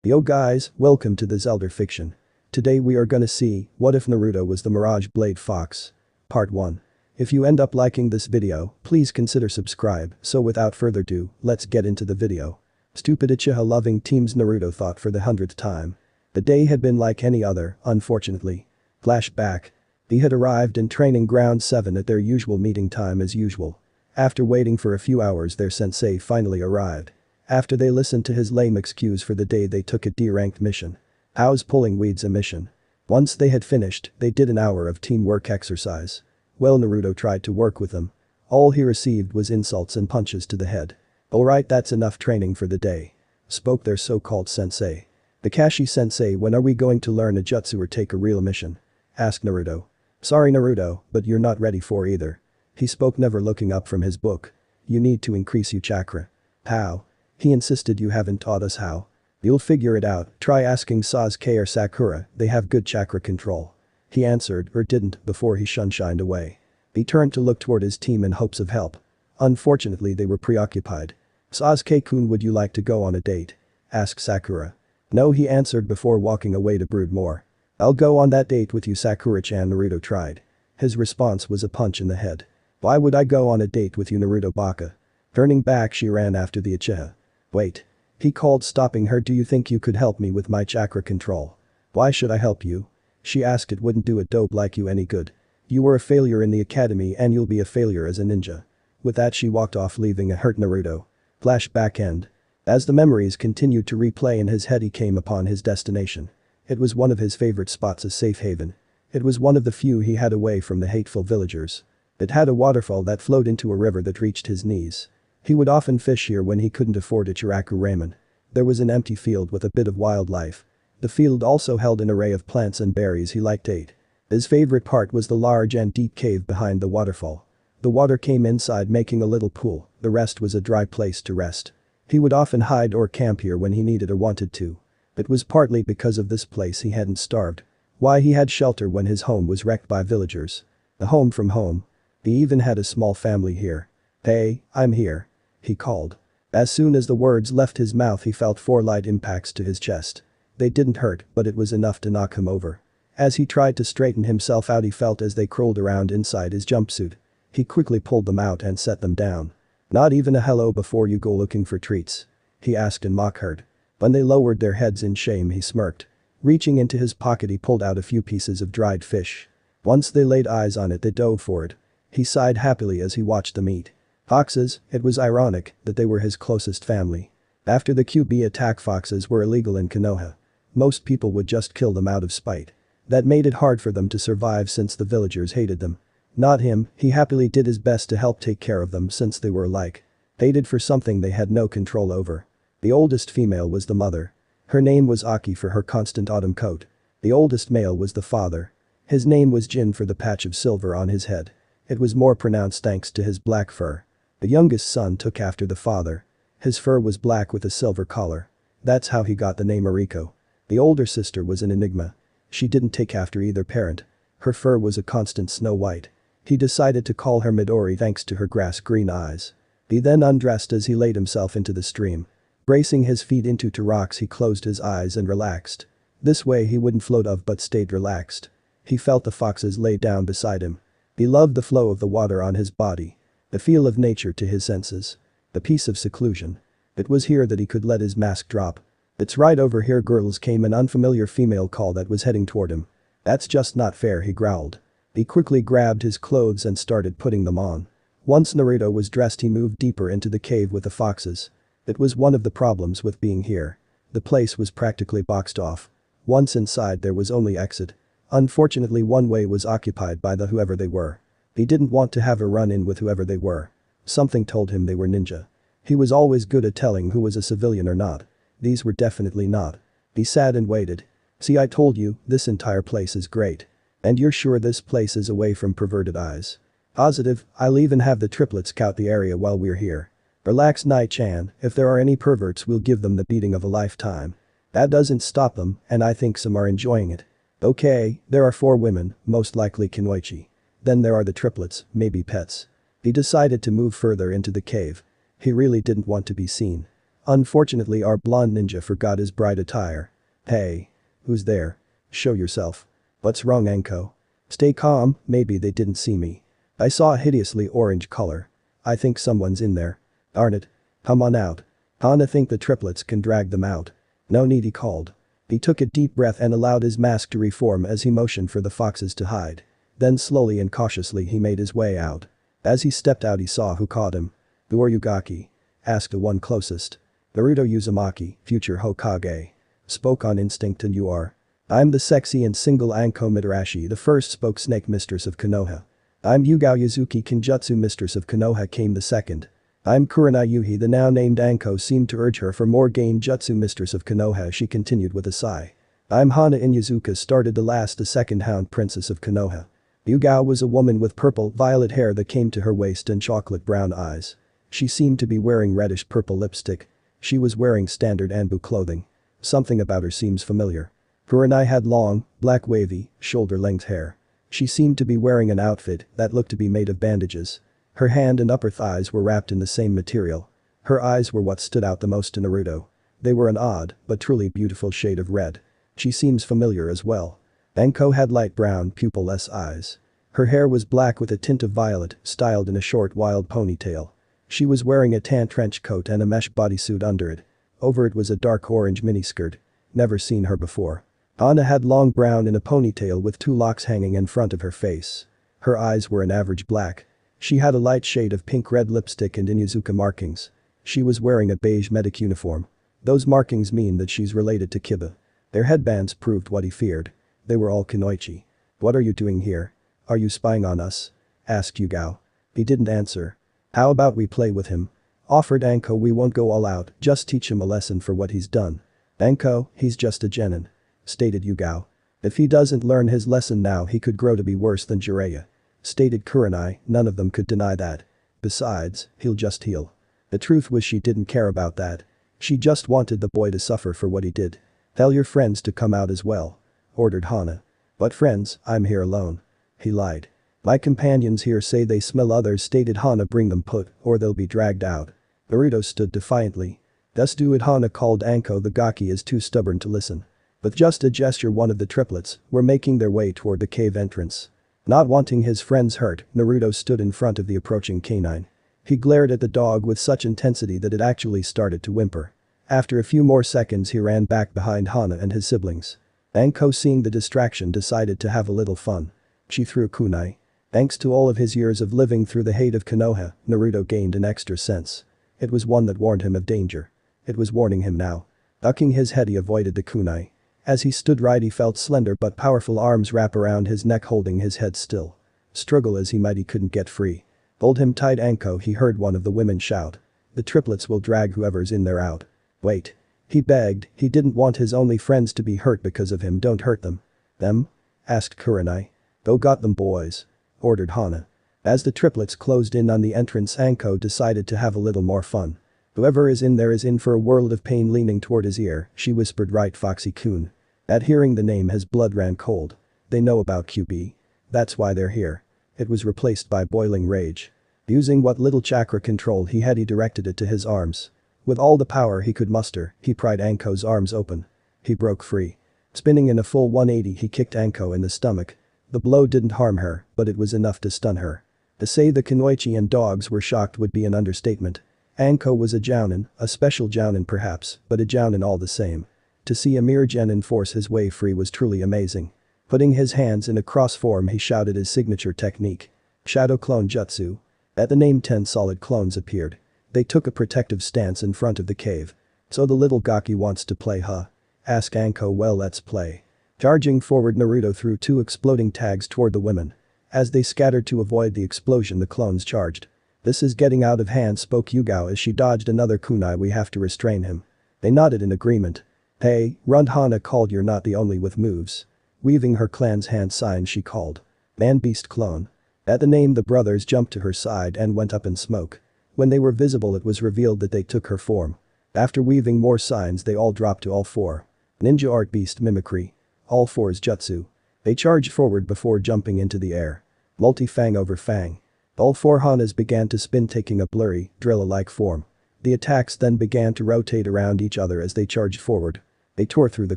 Yo guys, welcome to this elder fiction. Today we are gonna see, what if Naruto was the Mirage Blade Fox? Part 1. If you end up liking this video, please consider subscribe, so without further ado, let's get into the video. Stupid Uchiha loving teams Naruto thought for the 100th time. The day had been like any other, unfortunately. Flashback. They had arrived in training ground 7 at their usual meeting time as usual. After waiting for a few hours their sensei finally arrived. After they listened to his lame excuse for the day they took a D-ranked mission. How's pulling weeds a mission? Once they had finished, they did an hour of teamwork exercise. Well, Naruto tried to work with them. All he received was insults and punches to the head. Alright, that's enough training for the day. Spoke their so-called sensei. Kakashi sensei, when are we going to learn a jutsu or take a real mission? Asked Naruto. Sorry Naruto, but you're not ready for either. He spoke, never looking up from his book. You need to increase your chakra. How? He insisted. You haven't taught us how. You'll figure it out, try asking Sasuke or Sakura, they have good chakra control. He answered, or didn't, before he shined away. He turned to look toward his team in hopes of help. Unfortunately they were preoccupied. Sasuke-kun, would you like to go on a date? Asked Sakura. No, he answered before walking away to brood more. I'll go on that date with you, Sakura-chan. Naruto tried. His response was a punch in the head. Why would I go on a date with you, Naruto baka? Turning back she ran after the Uchiha. Wait. He called, stopping her. Do you think you could help me with my chakra control? Why should I help you? She asked. It wouldn't do a dope like you any good. You were a failure in the academy and you'll be a failure as a ninja. With that she walked off, leaving a hurt Naruto. Flashback end. As the memories continued to replay in his head he came upon his destination. It was one of his favorite spots, a safe haven. It was one of the few he had away from the hateful villagers. It had a waterfall that flowed into a river that reached his knees. He would often fish here when he couldn't afford Ichiraku ramen. There was an empty field with a bit of wildlife. The field also held an array of plants and berries he liked ate. His favorite part was the large and deep cave behind the waterfall. The water came inside, making a little pool, the rest was a dry place to rest. He would often hide or camp here when he needed or wanted to. It was partly because of this place he hadn't starved. Why, he had shelter when his home was wrecked by villagers. A home from home. He even had a small family here. Hey, I'm here. He called. As soon as the words left his mouth he felt 4 light impacts to his chest. They didn't hurt, but it was enough to knock him over. As he tried to straighten himself out he felt as they curled around inside his jumpsuit. He quickly pulled them out and set them down. Not even a hello before you go looking for treats? He asked in mock hurt. When they lowered their heads in shame he smirked. Reaching into his pocket he pulled out a few pieces of dried fish. Once they laid eyes on it they dove for it. He sighed happily as he watched them eat. Foxes, it was ironic that they were his closest family. After the QB attack, foxes were illegal in Konoha. Most people would just kill them out of spite. That made it hard for them to survive since the villagers hated them. Not him, he happily did his best to help take care of them since they were alike. Hated for something they had no control over. The oldest female was the mother. Her name was Aki for her constant autumn coat. The oldest male was the father. His name was Jin for the patch of silver on his head. It was more pronounced thanks to his black fur. The youngest son took after the father. His fur was black with a silver collar. That's how he got the name Ariko. The older sister was an enigma. She didn't take after either parent. Her fur was a constant snow white. He decided to call her Midori thanks to her grass-green eyes. He then undressed as he laid himself into the stream. Bracing his feet into two rocks he closed his eyes and relaxed. This way he wouldn't float off but stayed relaxed. He felt the foxes lay down beside him. He loved the flow of the water on his body. The feel of nature to his senses. The peace of seclusion. It was here that he could let his mask drop. It's right over here, girls, came an unfamiliar female call that was heading toward him. That's just not fair, he growled. He quickly grabbed his clothes and started putting them on. Once Naruto was dressed he moved deeper into the cave with the foxes. It was one of the problems with being here. The place was practically boxed off. Once inside there was only exit. Unfortunately one way was occupied by the whoever they were. He didn't want to have a run-in with whoever they were. Something told him they were ninja. He was always good at telling who was a civilian or not. These were definitely not. He sat and waited. See, I told you, this entire place is great. And you're sure this place is away from perverted eyes? Positive, I'll even have the triplets scout the area while we're here. Relax, Nai-chan, if there are any perverts we'll give them the beating of a lifetime. That doesn't stop them, and I think some are enjoying it. Okay, there are 4 women, most likely Kunoichi. Then there are the triplets, maybe pets. He decided to move further into the cave. He really didn't want to be seen. Unfortunately our blonde ninja forgot his bride attire. Hey. Who's there? Show yourself. What's wrong, Anko? Stay calm, maybe they didn't see me. I saw a hideously orange color. I think someone's in there. Darn it. Come on out. Hana think the triplets can drag them out. No need, he called. He took a deep breath and allowed his mask to reform as he motioned for the foxes to hide. Then slowly and cautiously he made his way out. As he stepped out he saw who caught him. Who are you, Gaki? Asked the one closest. Naruto Uzumaki, future Hokage. Spoke on instinct. And you are? I'm the sexy and single Anko Mitarashi, the first, spoke Snake, Mistress of Konoha. I'm Yugao Yuzuki Kenjutsu, Mistress of Konoha, came the second. I'm Kurana Yuhi. The now named Anko seemed to urge her for more Genjutsu, Mistress of Konoha, she continued with a sigh. I'm Hana Inuzuka, started the last, the second Hound Princess of Konoha. Yugao was a woman with purple-violet hair that came to her waist and chocolate brown eyes. She seemed to be wearing reddish-purple lipstick. She was wearing standard Anbu clothing. Something about her seems familiar. Kurenai had long, black wavy, shoulder-length hair. She seemed to be wearing an outfit that looked to be made of bandages. Her hand and upper thighs were wrapped in the same material. Her eyes were what stood out the most to Naruto. They were an odd, but truly beautiful shade of red. She seems familiar as well. Anko had light brown, pupil-less eyes. Her hair was black with a tint of violet, styled in a short wild ponytail. She was wearing a tan trench coat and a mesh bodysuit under it. Over it was a dark orange miniskirt. Never seen her before. Hana had long brown in a ponytail with two locks hanging in front of her face. Her eyes were an average black. She had a light shade of pink-red lipstick and Inuzuka markings. She was wearing a beige medic uniform. Those markings mean that she's related to Kiba. Their headbands proved what he feared. They were all kunoichi. What are you doing here? Are you spying on us? Asked Yugao. He didn't answer. How about we play with him? Offered Anko. We won't go all out, just teach him a lesson for what he's done. Anko, he's just a genin. Stated Yugao. If he doesn't learn his lesson now he could grow to be worse than Jiraiya. Stated Kurenai. None of them could deny that. Besides, he'll just heal. The truth was she didn't care about that. She just wanted the boy to suffer for what he did. Tell your friends to come out as well. Ordered Hana. What friends? I'm here alone. He lied. My companions here say they smell others, stated Hana. Bring them put, or they'll be dragged out. Naruto stood defiantly. Just do it, Hana called. Anko the Gaki is too stubborn to listen. With just a gesture one of the triplets were making their way toward the cave entrance. Not wanting his friends hurt, Naruto stood in front of the approaching canine. He glared at the dog with such intensity that it actually started to whimper. After a few more seconds he ran back behind Hana and his siblings. Anko, seeing the distraction, decided to have a little fun. She threw kunai. Thanks to all of his years of living through the hate of Konoha, Naruto gained an extra sense. It was one that warned him of danger. It was warning him now. Ducking his head he avoided the kunai. As he stood right he felt slender but powerful arms wrap around his neck holding his head still. Struggle as he might he couldn't get free. Hold him tight, Anko, he heard one of the women shout. The triplets will drag whoever's in there out. Wait. He begged, he didn't want his only friends to be hurt because of him. Don't hurt them. Them? Asked Kurenai. Go got them, boys. Ordered Hana. As the triplets closed in on the entrance, Anko decided to have a little more fun. Whoever is in there is in for a world of pain. Leaning toward his ear, she whispered, right, Foxy-kun. At hearing the name his blood ran cold. They know about QB. That's why they're here. It was replaced by boiling rage. Using what little chakra control he had he directed it to his arms. With all the power he could muster, he pried Anko's arms open. He broke free. Spinning in a full 180 he kicked Anko in the stomach. The blow didn't harm her, but it was enough to stun her. To say the kunoichi and dogs were shocked would be an understatement. Anko was a jounin, a special jounin perhaps, but a jounin all the same. To see a mere genin force his way free was truly amazing. Putting his hands in a cross form he shouted his signature technique. Shadow Clone Jutsu. At the name 10 solid clones appeared. They took a protective stance in front of the cave. So the little Gaki wants to play, huh? Asked Anko. Well, let's play. Charging forward, Naruto threw two exploding tags toward the women. As they scattered to avoid the explosion, the clones charged. This is getting out of hand, spoke Yugao as she dodged another kunai. We have to restrain him. They nodded in agreement. Hey, run, Hana called. You're not the only with moves. Weaving her clan's hand sign she called. Man beast clone. At the name the brothers jumped to her side and went up in smoke. When they were visible it was revealed that they took her form. After weaving more signs they all dropped to all four. Ninja art, beast mimicry. All fours jutsu. They charged forward before jumping into the air. Multi-fang over fang. All four Hanas began to spin, taking a blurry, Drilla-like form. The attacks then began to rotate around each other as they charged forward. They tore through the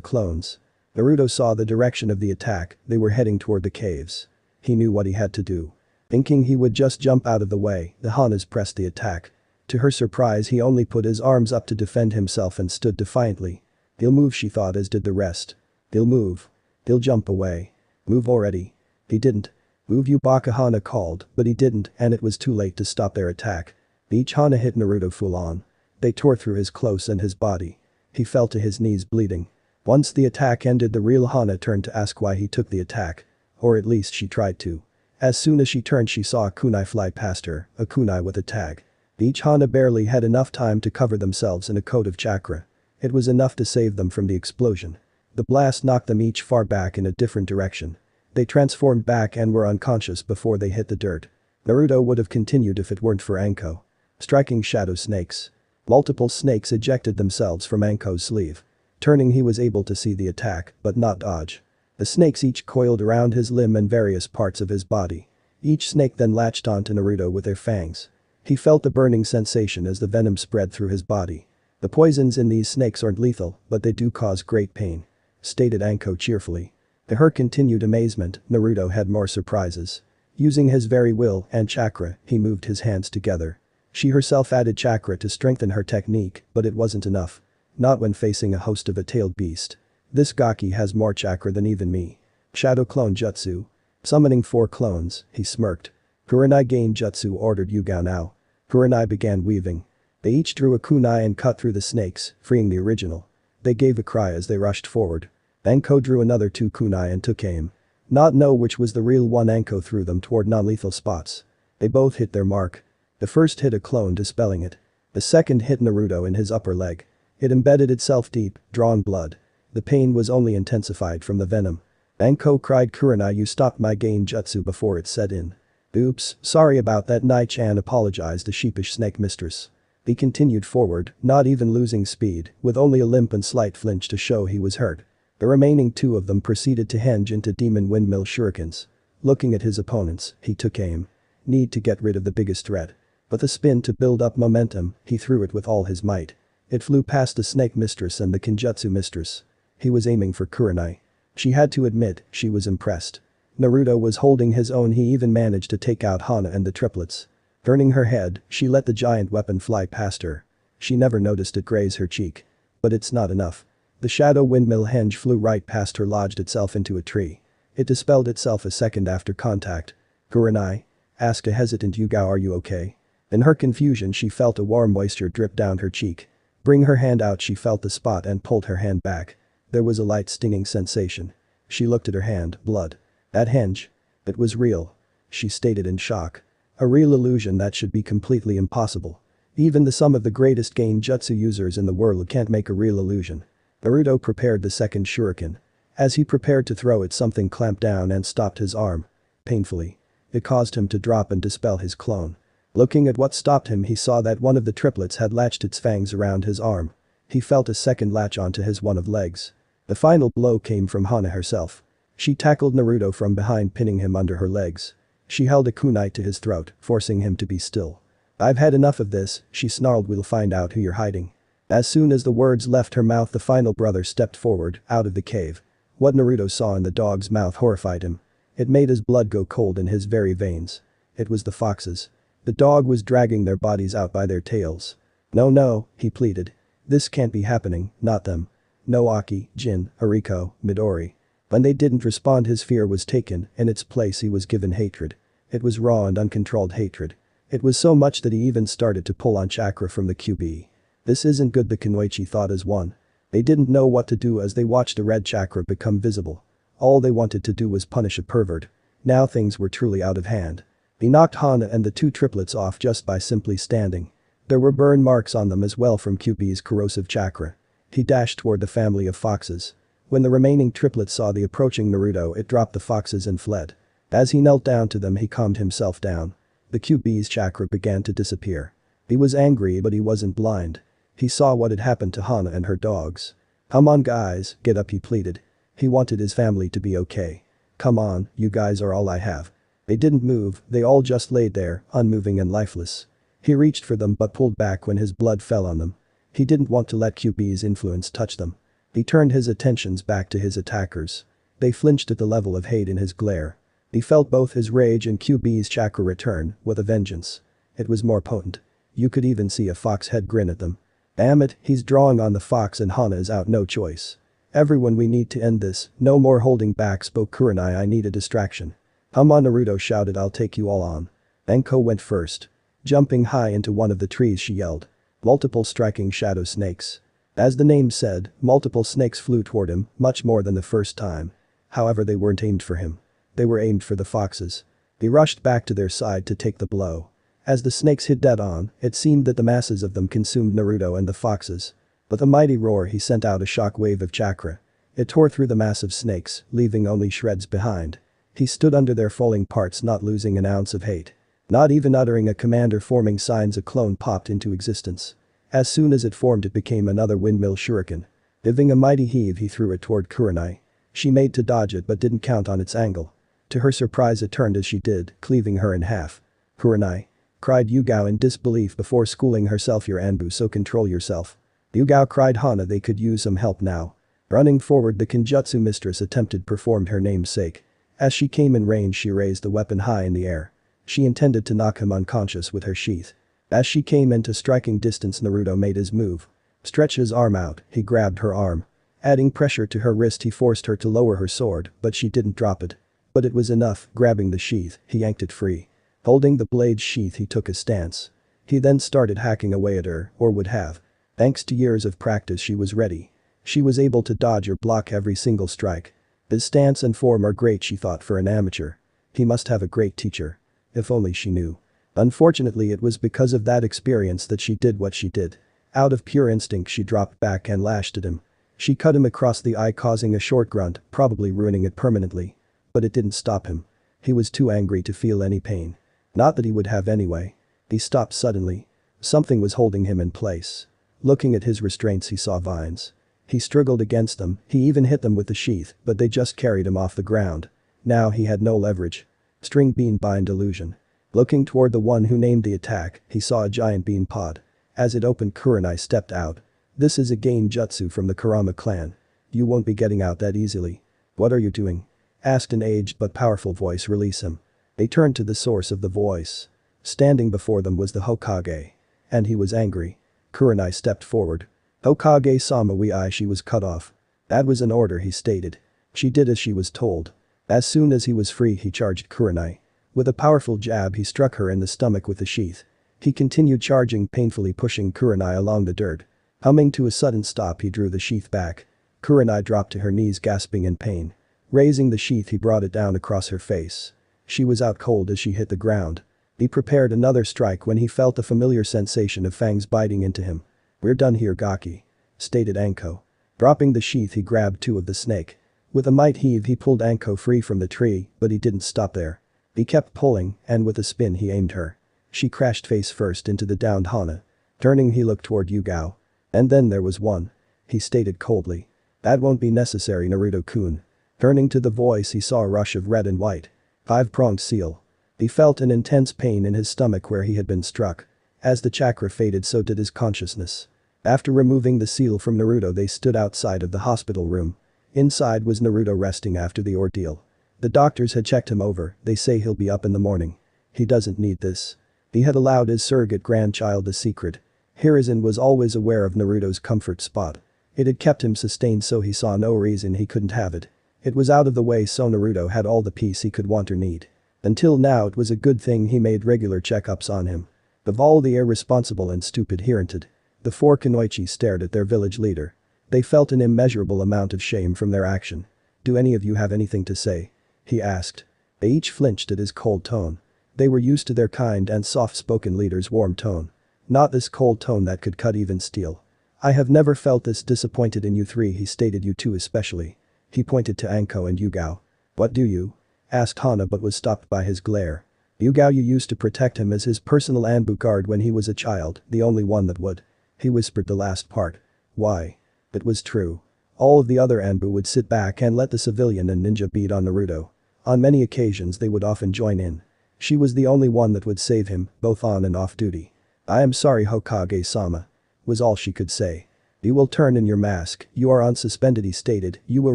clones. Naruto saw the direction of the attack, they were heading toward the caves. He knew what he had to do. Thinking he would just jump out of the way, the Hanas pressed the attack. To her surprise he only put his arms up to defend himself and stood defiantly. They'll move, she thought, as did the rest. They'll move. They'll jump away. Move already. He didn't. Move, you baka, Hana called, but he didn't, and it was too late to stop their attack. Each Hana hit Naruto full on. They tore through his clothes and his body. He fell to his knees bleeding. Once the attack ended, the real Hana turned to ask why he took the attack. Or at least she tried to. As soon as she turned she saw a kunai fly past her, a kunai with a tag. Each Hana barely had enough time to cover themselves in a coat of chakra. It was enough to save them from the explosion. The blast knocked them each far back in a different direction. They transformed back and were unconscious before they hit the dirt. Naruto would have continued if it weren't for Anko. Striking shadow snakes. Multiple snakes ejected themselves from Anko's sleeve. Turning, he was able to see the attack, but not dodge. The snakes each coiled around his limb and various parts of his body. Each snake then latched onto Naruto with their fangs. He felt a burning sensation as the venom spread through his body. The poisons in these snakes aren't lethal, but they do cause great pain, stated Anko cheerfully. To her continued amazement, Naruto had more surprises. Using his very will and chakra, he moved his hands together. She herself added chakra to strengthen her technique, but it wasn't enough. Not when facing a host of a tailed beast. This Gaki has more chakra than even me. Shadow clone jutsu. Summoning 4 clones, he smirked. Kurenai gain jutsu, ordered Yugao now. Kurenai began weaving. They each drew a kunai and cut through the snakes, freeing the original. They gave a cry as they rushed forward. Anko drew another 2 kunai and took aim. Not know which was the real one, Anko threw them toward non-lethal spots. They both hit their mark. The first hit a clone, dispelling it. The second hit Naruto in his upper leg. It embedded itself deep, drawing blood. The pain was only intensified from the venom. Anko cried, Kurenai, you stopped my gain jutsu before it set in. Oops, sorry about that, Nai-chan apologized, the sheepish snake mistress. He continued forward, not even losing speed, with only a limp and slight flinch to show he was hurt. The remaining 2 of them proceeded to henge into demon windmill shurikens. Looking at his opponents, he took aim. Need to get rid of the biggest threat. With a spin to build up momentum, he threw it with all his might. It flew past the snake mistress and the Kenjutsu mistress. He was aiming for Kurenai. She had to admit, she was impressed. Naruto was holding his own, he even managed to take out Hana and the triplets. Turning her head, she let the giant weapon fly past her. She never noticed it graze her cheek. But it's not enough. The shadow windmill henge flew right past her, lodged itself into a tree. It dispelled itself a second after contact. Kurenai? Asked a hesitant Yugao, are you okay? In her confusion she felt a warm moisture drip down her cheek. Bring her hand out, she felt the spot and pulled her hand back. There was a light stinging sensation. She looked at her hand, blood. That henge? It was real. She stated in shock. A real illusion that should be completely impossible. Even the sum of the greatest Genjutsu users in the world can't make a real illusion. Naruto prepared the second shuriken. As he prepared to throw it, something clamped down and stopped his arm. Painfully. It caused him to drop and dispel his clone. Looking at what stopped him, he saw that one of the triplets had latched its fangs around his arm. He felt a second latch onto his one of legs. The final blow came from Hana herself. She tackled Naruto from behind, pinning him under her legs. She held a kunai to his throat, forcing him to be still. I've had enough of this, she snarled, we'll find out who you're hiding. As soon as the words left her mouth, the final brother stepped forward, out of the cave. What Naruto saw in the dog's mouth horrified him. It made his blood go cold in his very veins. It was the foxes. The dog was dragging their bodies out by their tails. No, he pleaded. This can't be happening, not them. No Aki, Jin, Hariko, Midori. When they didn't respond, his fear was taken, in its place he was given hatred. It was raw and uncontrolled hatred. It was so much that he even started to pull on chakra from the QB. This isn't good, the Kunoichi thought as one. They didn't know what to do as they watched the red chakra become visible. All they wanted to do was punish a pervert. Now things were truly out of hand. He knocked Hana and the 2 triplets off just by simply standing. There were burn marks on them as well from QB's corrosive chakra. He dashed toward the family of foxes. When the remaining triplet saw the approaching Naruto, it dropped the foxes and fled. As he knelt down to them, he calmed himself down. The QB's chakra began to disappear. He was angry, but he wasn't blind. He saw what had happened to Hana and her dogs. Come on guys, get up, he pleaded. He wanted his family to be okay. Come on, you guys are all I have. They didn't move, they all just laid there, unmoving and lifeless. He reached for them but pulled back when his blood fell on them. He didn't want to let QB's influence touch them. He turned his attentions back to his attackers. They flinched at the level of hate in his glare. He felt both his rage and QB's chakra return, with a vengeance. It was more potent. You could even see a fox head grin at them. Damn it, he's drawing on the fox and Hana is out, no choice. Everyone, we need to end this, no more holding back, spoke Kurenai. I need a distraction. Come on, Naruto shouted, I'll take you all on. Anko went first. Jumping high into one of the trees she yelled. Multiple striking shadow snakes. As the name said, multiple snakes flew toward him, much more than the first time. However, they weren't aimed for him. They were aimed for the foxes. He rushed back to their side to take the blow. As the snakes hit dead on, it seemed that the masses of them consumed Naruto and the foxes. With a mighty roar he sent out a shock wave of chakra. It tore through the massive snakes, leaving only shreds behind. He stood under their falling parts, not losing an ounce of hate. Not even uttering a command or forming signs, a clone popped into existence. As soon as it formed, it became another windmill shuriken. Giving a mighty heave, he threw it toward Kurenai. She made to dodge it but didn't count on its angle. To her surprise, it turned as she did, cleaving her in half. Kurenai! Cried Yugao in disbelief before schooling herself. Your Anbu, so control yourself. Yugao, cried Hana. They could use some help now. Running forward, the Kenjutsu mistress attempted performed her namesake. As she came in range, she raised the weapon high in the air. She intended to knock him unconscious with her sheath. As she came into striking distance, Naruto made his move. Stretched his arm out, he grabbed her arm. Adding pressure to her wrist, he forced her to lower her sword, but she didn't drop it. But it was enough. Grabbing the sheath, he yanked it free. Holding the blade's sheath, he took a stance. He then started hacking away at her, or would have. Thanks to years of practice, she was ready. She was able to dodge or block every single strike. His stance and form are great, she thought, for an amateur. He must have a great teacher. If only she knew. Unfortunately, it was because of that experience that she did what she did. Out of pure instinct, she dropped back and lashed at him. She cut him across the eye, causing a short grunt, probably ruining it permanently. But it didn't stop him. He was too angry to feel any pain. Not that he would have anyway. He stopped suddenly. Something was holding him in place. Looking at his restraints, he saw vines. He struggled against them, he even hit them with the sheath, but they just carried him off the ground. Now he had no leverage. String bean bind illusion. Looking toward the one who named the attack, he saw a giant bean pod. As it opened, Kurenai stepped out. This is a Genjutsu from the Kurama clan. You won't be getting out that easily. What are you doing? Asked an aged but powerful voice. Release him. They turned to the source of the voice. Standing before them was the Hokage. And he was angry. Kurenai stepped forward. Hokage-sama, she was cut off. That was an order, he stated. She did as she was told. As soon as he was free, he charged Kurenai. With a powerful jab, he struck her in the stomach with the sheath. He continued charging, painfully pushing Kurenai along the dirt. Humming to a sudden stop, he drew the sheath back. Kurenai dropped to her knees, gasping in pain. Raising the sheath, he brought it down across her face. She was out cold as she hit the ground. He prepared another strike when he felt the familiar sensation of fangs biting into him. We're done here, Gaki. Stated Anko. Dropping the sheath, he grabbed two of the snake. With a might heave, he pulled Anko free from the tree, but he didn't stop there. He kept pulling, and with a spin he aimed her. She crashed face first into the downed Hana. Turning, he looked toward Yugao. And then there was one. He stated coldly. That won't be necessary, Naruto-kun. Turning to the voice, he saw a rush of red and white. 5-pronged seal. He felt an intense pain in his stomach where he had been struck. As the chakra faded, so did his consciousness. After removing the seal from Naruto, they stood outside of the hospital room. Inside was Naruto resting after the ordeal. The doctors had checked him over, they say he'll be up in the morning. He doesn't need this. He had allowed his surrogate grandchild a secret. Hiruzen was always aware of Naruto's comfort spot. It had kept him sustained, so he saw no reason he couldn't have it. It was out of the way, so Naruto had all the peace he could want or need. Until now, it was a good thing he made regular checkups on him. Of all the irresponsible and stupid Hiranted, the four Kunoichi stared at their village leader. They felt an immeasurable amount of shame from their action. Do any of you have anything to say? He asked. They each flinched at his cold tone. They were used to their kind and soft-spoken leader's warm tone. Not this cold tone that could cut even steel. I have never felt this disappointed in you three, he stated, you two especially. He pointed to Anko and Yugao. What do you? Asked Hana, but was stopped by his glare. Yugao, you used to protect him as his personal Anbu guard when he was a child, the only one that would. He whispered the last part. Why? It was true. All of the other Anbu would sit back and let the civilian and ninja beat on Naruto. On many occasions they would often join in. She was the only one that would save him, both on and off duty. "I am sorry Hokage-sama," was all she could say. "You will turn in your mask, you are unsuspended," he stated. "You will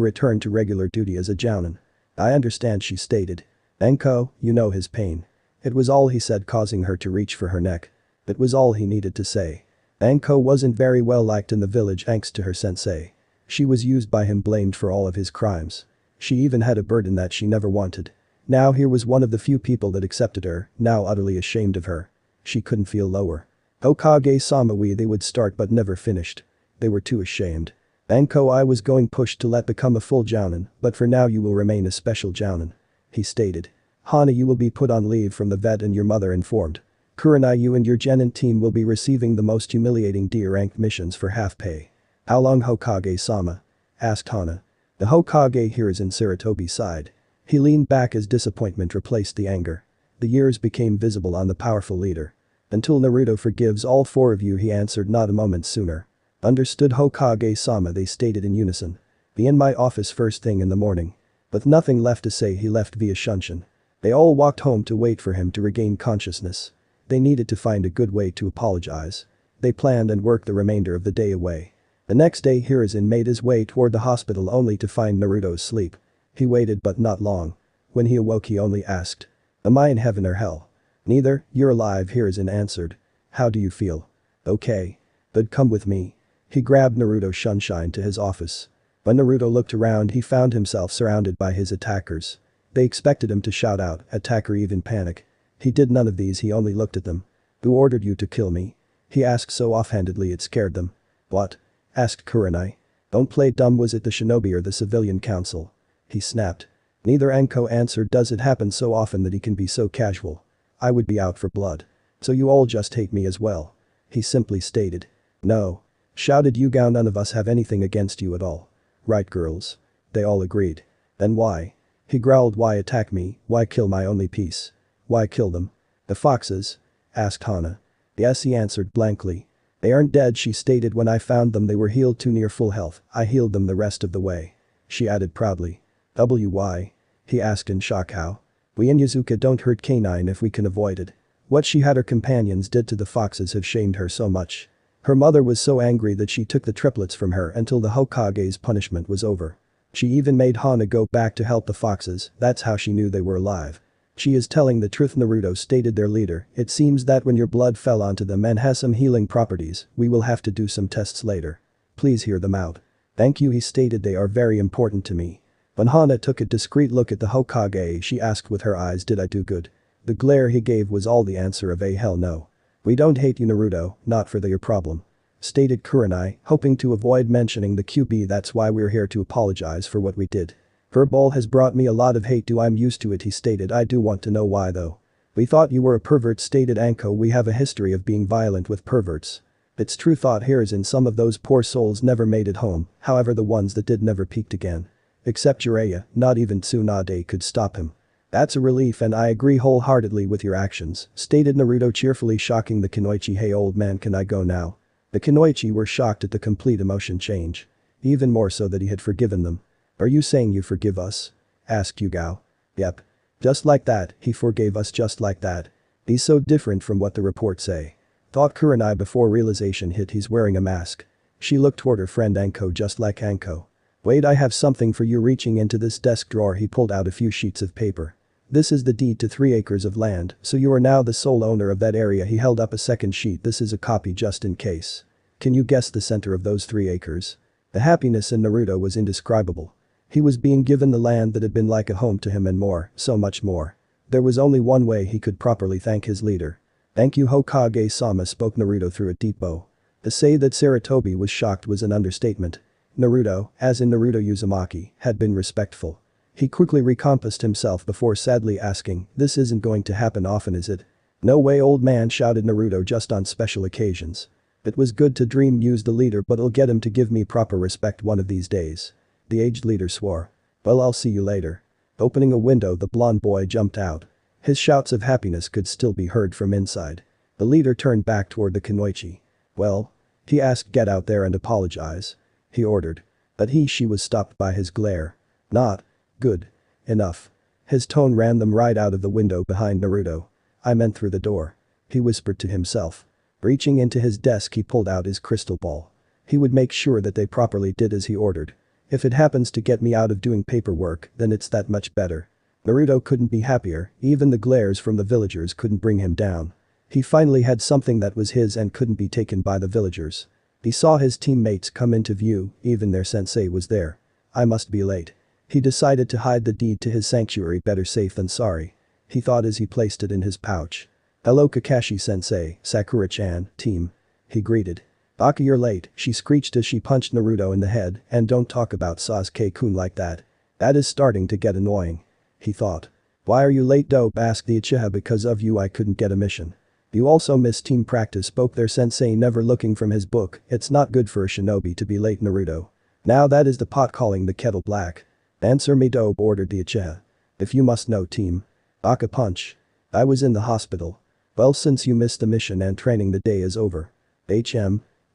return to regular duty as a jounin." "I understand," she stated. "Enko, you know his pain." It was all he said, causing her to reach for her neck. It was all he needed to say. Enko wasn't very well liked in the village thanks to her sensei. She was used by him, blamed for all of his crimes. She even had a burden that she never wanted. Now here was one of the few people that accepted her, now utterly ashamed of her. She couldn't feel lower. Hokage-sama, they would start but never finished. They were too ashamed. "Enko, I was going pushed to let become a full jounin, but for now you will remain a special jounin," he stated. "Hana, you will be put on leave from the vet and your mother informed. Kurenai, you and your genin team will be receiving the most humiliating D-ranked missions for half pay." "How long, Hokage-sama?" asked Hana. The Hokage here is in Sarutobi's side. He leaned back as disappointment replaced the anger. The years became visible on the powerful leader. "Until Naruto forgives all four of you," he answered, not a moment sooner. "Understood, Hokage-sama," they stated in unison. "Be in my office first thing in the morning." With nothing left to say, he left via Shunshin. They all walked home to wait for him to regain consciousness. They needed to find a good way to apologize. They planned and worked the remainder of the day away. The next day, Hiruzen made his way toward the hospital only to find Naruto asleep. He waited but not long. When he awoke, he only asked, "Am I in heaven or hell?" "Neither, you're alive," Hiruzen answered. "How do you feel?" "Okay. But come with me." He grabbed Naruto Sunshine to his office. When Naruto looked around, he found himself surrounded by his attackers. They expected him to shout out, attack, or even panic. He did none of these, he only looked at them. "Who ordered you to kill me?" he asked so offhandedly it scared them. "What?" asked Kurenai. "Don't play dumb, was it the shinobi or the civilian council?" he snapped. Neither, Enko answered. "Does it happen so often that he can be so casual? I would be out for blood. So you all just hate me as well?" he simply stated. "No," shouted Yugao, "none of us have anything against you at all. Right, girls?" They all agreed. "Then why?" he growled. "Why attack me? Why kill my only piece? Why kill them?" "The foxes?" asked Hana. "Yes," he answered blankly. "They aren't dead," she stated. "When I found them they were healed to near full health. I healed them the rest of the way," she added proudly. "Why?" he asked in shock. "How? We in Yazuka don't hurt canine if we can avoid it." What she had her companions did to the foxes have shamed her so much. Her mother was so angry that she took the triplets from her until the Hokage's punishment was over. She even made Hana go back to help the foxes. That's how she knew they were alive. "She is telling the truth," Naruto stated, their leader. "It seems that when your blood fell onto them and has some healing properties, we will have to do some tests later. Please hear them out." "Thank you," he stated. "They are very important to me." When Hana took a discreet look at the Hokage, she asked with her eyes, "Did I do good?" The glare he gave was all the answer of a hell no. "We don't hate you, Naruto, not for your problem," stated Kurenai, hoping to avoid mentioning the QB. "That's why we're here to apologize for what we did. Her ball has brought me a lot of hate. I'm used to it," he stated. "I do want to know why though." "We thought you were a pervert," stated Anko. "We have a history of being violent with perverts." "It's true," thought Hiruzen. "Some of those poor souls never made it home, however the ones that did never peeked again. Except Jiraiya, not even Tsunade could stop him." "That's a relief and I agree wholeheartedly with your actions," stated Naruto cheerfully, shocking the Kunoichi. "Hey old man, can I go now?" The Kunoichi were shocked at the complete emotion change. Even more so that he had forgiven them. "Are you saying you forgive us?" asked Yugao. "Yep. Just like that, he forgave us just like that. He's so different from what the reports say," thought Kurenai before realization hit. He's wearing a mask. She looked toward her friend Anko. "Just like Anko. Wait, I have something for you." Reaching into this desk drawer, he pulled out a few sheets of paper. "This is the deed to 3 acres of land, so you are now the sole owner of that area." He held up a second sheet. "This is a copy just in case. Can you guess the center of those 3 acres? The happiness in Naruto was indescribable. He was being given the land that had been like a home to him and more, so much more. There was only one way he could properly thank his leader. "Thank you, Hokage-sama," spoke Naruto through a deep bow. To say that Sarutobi was shocked was an understatement. Naruto, as in Naruto Uzumaki, had been respectful. He quickly recompassed himself before sadly asking, "This isn't going to happen often, is it?" "No way, old man," shouted Naruto, "just on special occasions. It was good to dream," mused the leader, "but I'll get him to give me proper respect one of these days." The aged leader swore. "Well, I'll see you later." Opening a window, the blonde boy jumped out. His shouts of happiness could still be heard from inside. The leader turned back toward the Kunoichi. "Well?" he asked. "Get out there and apologize," he ordered. But she was stopped by his glare. "Not good enough." His tone ran them right out of the window behind Naruto. "I meant through the door," he whispered to himself. Reaching into his desk he pulled out his crystal ball. He would make sure that they properly did as he ordered. If it happens to get me out of doing paperwork, then it's that much better. Naruto couldn't be happier, even the glares from the villagers couldn't bring him down. He finally had something that was his and couldn't be taken by the villagers. He saw his teammates come into view, even their sensei was there. I must be late. He decided to hide the deed to his sanctuary, better safe than sorry. He thought as he placed it in his pouch. Hello Kakashi-sensei, Sakura-chan, team. He greeted. Baka, you're late, she screeched as she punched Naruto in the head, and don't talk about Sasuke-kun like that. That is starting to get annoying. He thought. Why are you late, dope, asked the Uchiha. Because of you I couldn't get a mission. You also missed team practice, spoke their sensei, never looking from his book. It's not good for a shinobi to be late, Naruto. Now that is the pot calling the kettle black. Answer me, dope, ordered the Uchiha. If you must know, team. Baka punch. I was in the hospital. Well, since you missed the mission and training, the day is over.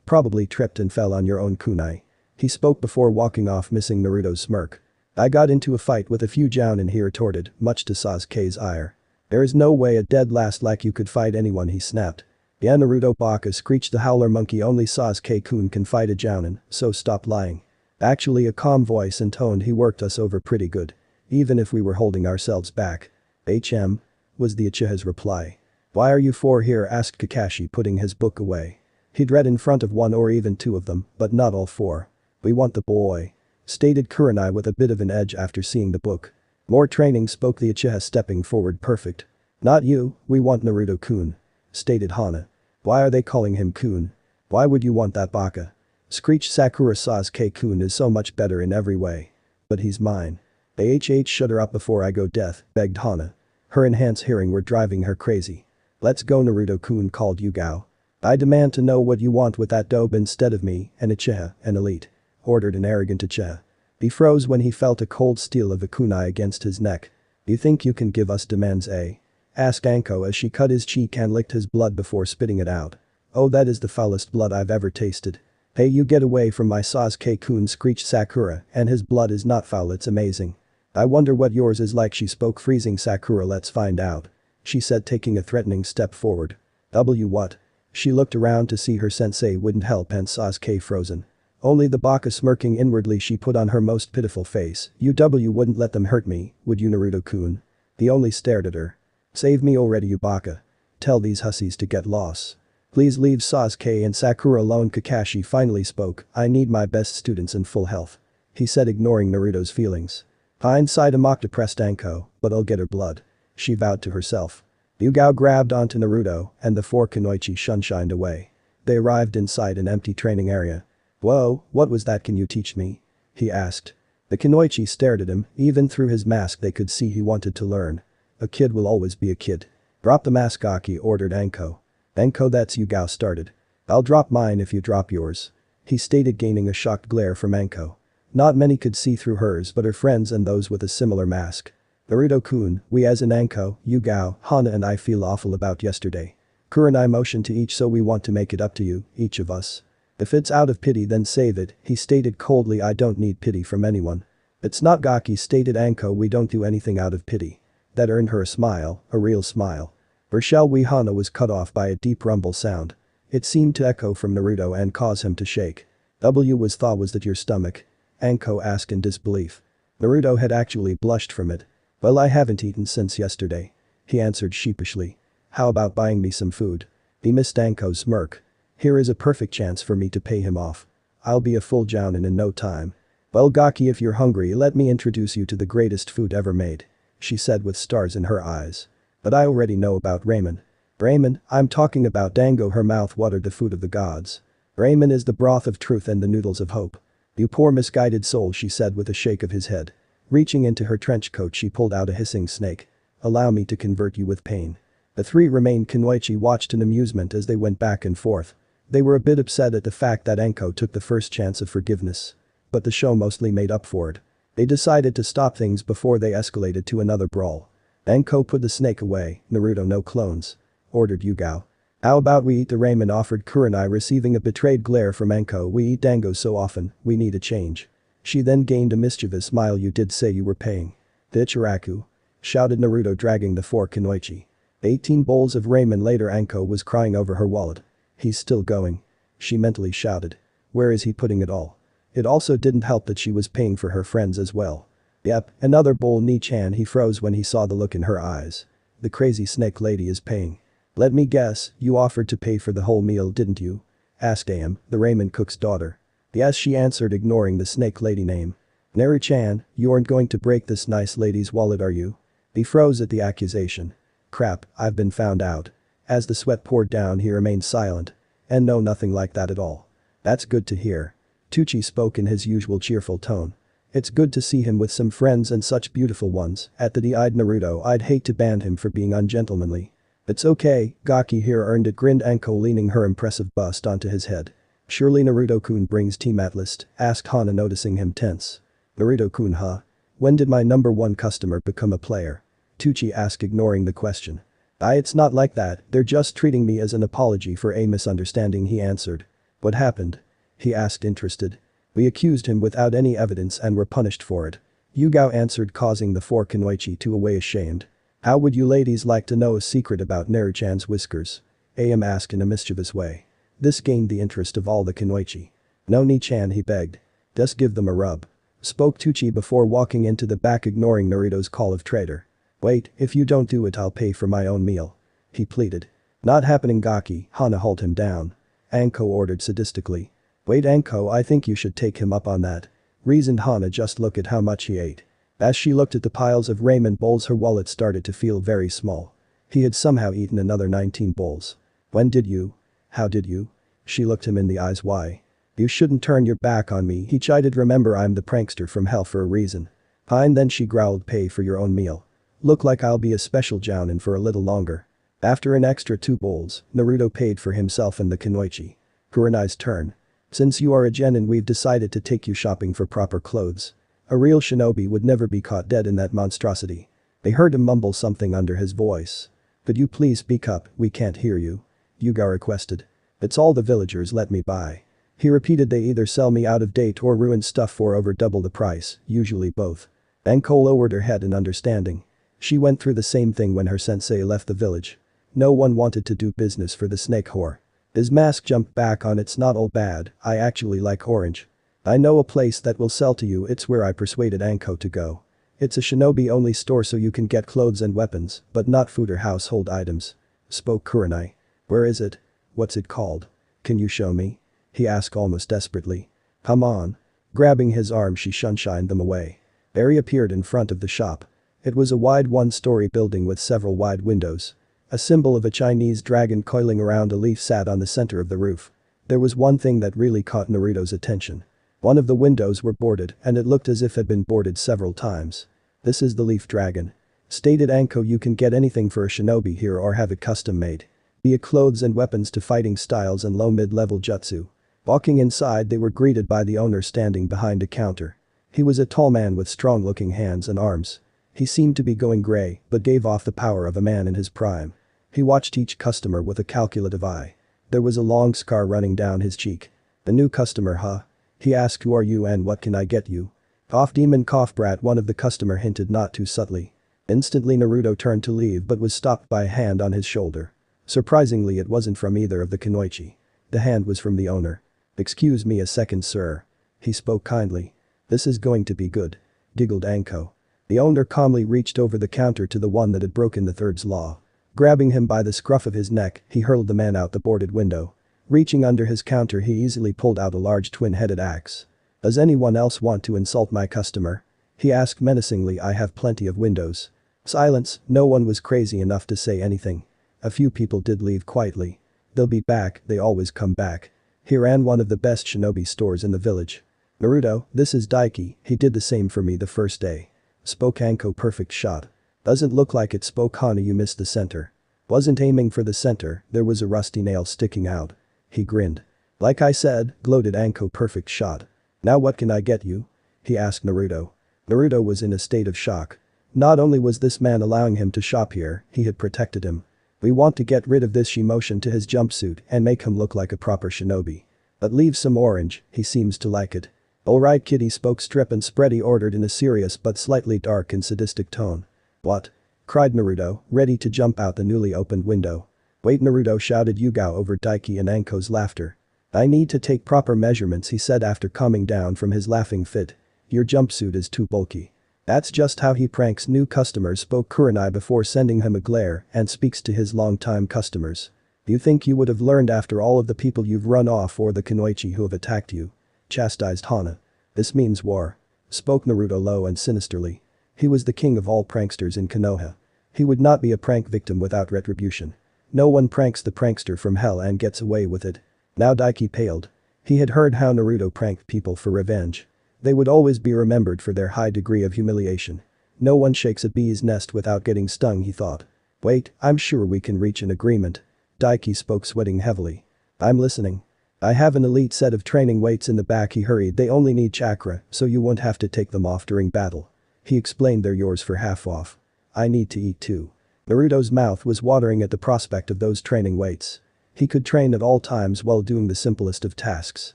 Probably tripped and fell on your own kunai. He spoke before walking off, missing Naruto's smirk. I got into a fight with a few jounin, he retorted, much to Sasuke's ire. There is no way a dead last like you could fight anyone, he snapped. Yeah, Naruto, Baka screeched the howler monkey, only Sasuke-kun can fight a jounin, so stop lying. Actually, a calm voice and tone, he worked us over pretty good. Even if we were holding ourselves back. Was the Uchiha's reply. Why are you four here, asked Kakashi, putting his book away. He'd read in front of one or even two of them, but not all four. We want the boy. Stated Kurenai with a bit of an edge after seeing the book. More training, spoke the Uchiha, stepping forward. Perfect. Not you, we want Naruto-kun. Stated Hana. Why are they calling him kun? Why would you want that, Baka? Screeched Sakura. Sasuke-kun is so much better in every way. But he's mine. Shut her up before I go deaf, begged Hana. Her enhanced hearing were driving her crazy. Let's go, Naruto-kun, called Yugao. I demand to know what you want with that dope instead of me, an Uchiha, an elite. Ordered an arrogant Uchiha. He froze when he felt a cold steel of a kunai against his neck. You think you can give us demands, eh? Asked Anko as she cut his cheek and licked his blood before spitting it out. Oh, that is the foulest blood I've ever tasted. Hey, you get away from my Sasuke-kun, screeched Sakura, and his blood is not foul, it's amazing. I wonder what yours is like, she spoke, freezing Sakura. Let's find out. She said, taking a threatening step forward. What? She looked around to see her sensei wouldn't help and Sasuke frozen. Only the Baka smirking inwardly, she put on her most pitiful face. You wouldn't let them hurt me, would you, Naruto-kun? He only stared at her. Save me already, you Baka. Tell these hussies to get lost. Please leave Sasuke and Sakura alone, Kakashi finally spoke. I need my best students in full health. He said, ignoring Naruto's feelings. Inside a mock depressed Anko, but I'll get her blood. She vowed to herself. Yugao grabbed onto Naruto and the four kunoichi shunshined away. They arrived inside an empty training area. Whoa, what was that, can you teach me? He asked. The kunoichi stared at him, even through his mask they could see he wanted to learn. A kid will always be a kid. Drop the mask, Aki, ordered Anko. Anko, that's Yugao started. I'll drop mine if you drop yours. He stated, gaining a shocked glare from Anko. Not many could see through hers but her friends and those with a similar mask. Naruto-kun, we as in Anko, Yugao, Hana and I feel awful about yesterday. Kurenai motioned to each, so we want to make it up to you, each of us. If it's out of pity then save it, he stated coldly. I don't need pity from anyone. It's not Gaki, stated Anko, we don't do anything out of pity. That earned her a smile, a real smile. Or shall we? Hana was cut off by a deep rumble sound. It seemed to echo from Naruto and cause him to shake. Was that your stomach? Anko asked in disbelief. Naruto had actually blushed from it. Well, I haven't eaten since yesterday. He answered sheepishly. How about buying me some food? He missed Anko's smirk. Here is a perfect chance for me to pay him off. I'll be a full jounin in no time. Well, Gaki, if you're hungry, let me introduce you to the greatest food ever made. She said with stars in her eyes. But I already know about ramen. Ramen, I'm talking about dango. Her mouth watered. The food of the gods. Ramen is the broth of truth and the noodles of hope. You poor misguided soul, she said with a shake of his head. Reaching into her trench coat she pulled out a hissing snake. Allow me to convert you with pain. The three remained kunoichi watched in amusement as they went back and forth. They were a bit upset at the fact that Anko took the first chance of forgiveness. But the show mostly made up for it. They decided to stop things before they escalated to another brawl. Anko put the snake away. Naruto, no clones. Ordered Yugao. How about we eat the ramen, offered Kurenai, receiving a betrayed glare from Anko. We eat dango so often, we need a change. She then gained a mischievous smile. You did say you were paying. The Ichiraku. Shouted Naruto, dragging the four kunoichi. 18 bowls of ramen later. Anko was crying over her wallet. He's still going. She mentally shouted. Where is he putting it all? It also didn't help that she was paying for her friends as well. Yep, another bowl Ni-chan. He froze when he saw the look in her eyes. The crazy snake lady is paying. Let me guess, you offered to pay for the whole meal, didn't you? Asked Am, the ramen cook's daughter. Yes, she answered, ignoring the snake lady name. Naru-chan, you aren't going to break this nice lady's wallet, are you? He froze at the accusation. Crap, I've been found out. As the sweat poured down, he remained silent. And no, nothing like that at all. That's good to hear. Tucci spoke in his usual cheerful tone. It's good to see him with some friends and such beautiful ones. At the D-eyed Naruto, I'd hate to ban him for being ungentlemanly. It's okay, Gaki here earned it, grinned Anko, leaning her impressive bust onto his head. Surely Naruto-kun brings team at list, asked Hana, noticing him tense. Naruto-kun, huh? When did my number one customer become a player? Tucci asked, ignoring the question. It's not like that, they're just treating me as an apology for a misunderstanding, he answered. What happened? He asked, interested. We accused him without any evidence and were punished for it. Yugao answered, causing the four Kunoichi to away ashamed. How would you ladies like to know a secret about Naru-chan's whiskers? Am asked in a mischievous way. This gained the interest of all the Kunoichi. No, Ni-chan, he begged. Just give them a rub. Spoke Tucci before walking into the back, ignoring Naruto's call of traitor. Wait, if you don't do it, I'll pay for my own meal. He pleaded. Not happening, Gaki, Hana hauled him down. Anko ordered sadistically. Wait, Anko, I think you should take him up on that. Reasoned Hana, just look at how much he ate. As she looked at the piles of ramen bowls, her wallet started to feel very small. He had somehow eaten another 19 bowls. When did you? How did you? She looked him in the eyes. Why? You shouldn't turn your back on me, he chided. Remember, I'm the prankster from hell for a reason. Fine then, she growled, pay for your own meal. Look like I'll be a special jounin for a little longer. After an extra 2 bowls, Naruto paid for himself and the Kunoichi. Kurenai's turn. Since you are a genin, we've decided to take you shopping for proper clothes. A real shinobi would never be caught dead in that monstrosity. They heard him mumble something under his voice. Could you please speak up, we can't hear you. Yuga requested. It's all the villagers let me buy. He repeated, they either sell me out of date or ruin stuff for over double the price, usually both. Anko lowered her head in understanding. She went through the same thing when her sensei left the village. No one wanted to do business for the snake whore. His mask jumped back on. It's not all bad, I actually like orange. I know a place that will sell to you, it's where I persuaded Anko to go. It's a shinobi only store, so you can get clothes and weapons, but not food or household items. Spoke Kurenai. Where is it? What's it called? Can you show me? He asked almost desperately. Come on. Grabbing his arm, she shunshined them away. Barry appeared in front of the shop. It was a wide one-story building with several wide windows. A symbol of a Chinese dragon coiling around a leaf sat on the center of the roof. There was one thing that really caught Naruto's attention. One of the windows were boarded, and it looked as if it had been boarded several times. This is the leaf dragon. Stated Anko, you can get anything for a shinobi here or have it custom made. Be it clothes and weapons to fighting styles and low mid-level jutsu. Walking inside, they were greeted by the owner standing behind a counter. He was a tall man with strong-looking hands and arms. He seemed to be going gray, but gave off the power of a man in his prime. He watched each customer with a calculative eye. There was a long scar running down his cheek. The new customer, huh? He asked, who are you and what can I get you? Cough demon cough brat, one of the customer hinted not too subtly. Instantly Naruto turned to leave but was stopped by a hand on his shoulder. Surprisingly, it wasn't from either of the Kunoichi. The hand was from the owner. Excuse me a second, sir. He spoke kindly. This is going to be good. Giggled Anko. The owner calmly reached over the counter to the one that had broken the third's law. Grabbing him by the scruff of his neck, he hurled the man out the boarded window. Reaching under his counter, he easily pulled out a large twin-headed axe. Does anyone else want to insult my customer? He asked menacingly. I have plenty of windows. Silence, no one was crazy enough to say anything. A few people did leave quietly. They'll be back, they always come back. He ran one of the best shinobi stores in the village. Naruto, this is Daiki, he did the same for me the first day. Spoke Anko. Perfect shot. Doesn't look like it. Spoke Hana. You missed the center. Wasn't aiming for the center, there was a rusty nail sticking out. He grinned. Like I said, gloated Anko. Perfect shot. Now what can I get you? He asked Naruto. Naruto was in a state of shock. Not only was this man allowing him to shop here, he had protected him. We want to get rid of this. She motioned to his jumpsuit and make him look like a proper shinobi. But leave some orange, he seems to like it. Alright kitty, spoke Strip and Spready ordered in a serious but slightly dark and sadistic tone. What? Cried Naruto, ready to jump out the newly opened window. Wait, Naruto shouted Yugao over Daiki and Anko's laughter. I need to take proper measurements, he said after calming down from his laughing fit. Your jumpsuit is too bulky. That's just how he pranks new customers, spoke Kurenai before sending him a glare, and speaks to his long-time customers. You think you would have learned after all of the people you've run off or the Kunoichi who have attacked you? Chastised Hana. This means war. Spoke Naruto low and sinisterly. He was the king of all pranksters in Konoha. He would not be a prank victim without retribution. No one pranks the prankster from hell and gets away with it. Now Daiki paled. He had heard how Naruto pranked people for revenge. They would always be remembered for their high degree of humiliation. No one shakes a bee's nest without getting stung, he thought. Wait, I'm sure we can reach an agreement. Daiki spoke, sweating heavily. I'm listening. I have an elite set of training weights in the back, he hurried. They only need chakra, so you won't have to take them off during battle. He explained, they're yours for half off. I need to eat too. Naruto's mouth was watering at the prospect of those training weights. He could train at all times while doing the simplest of tasks.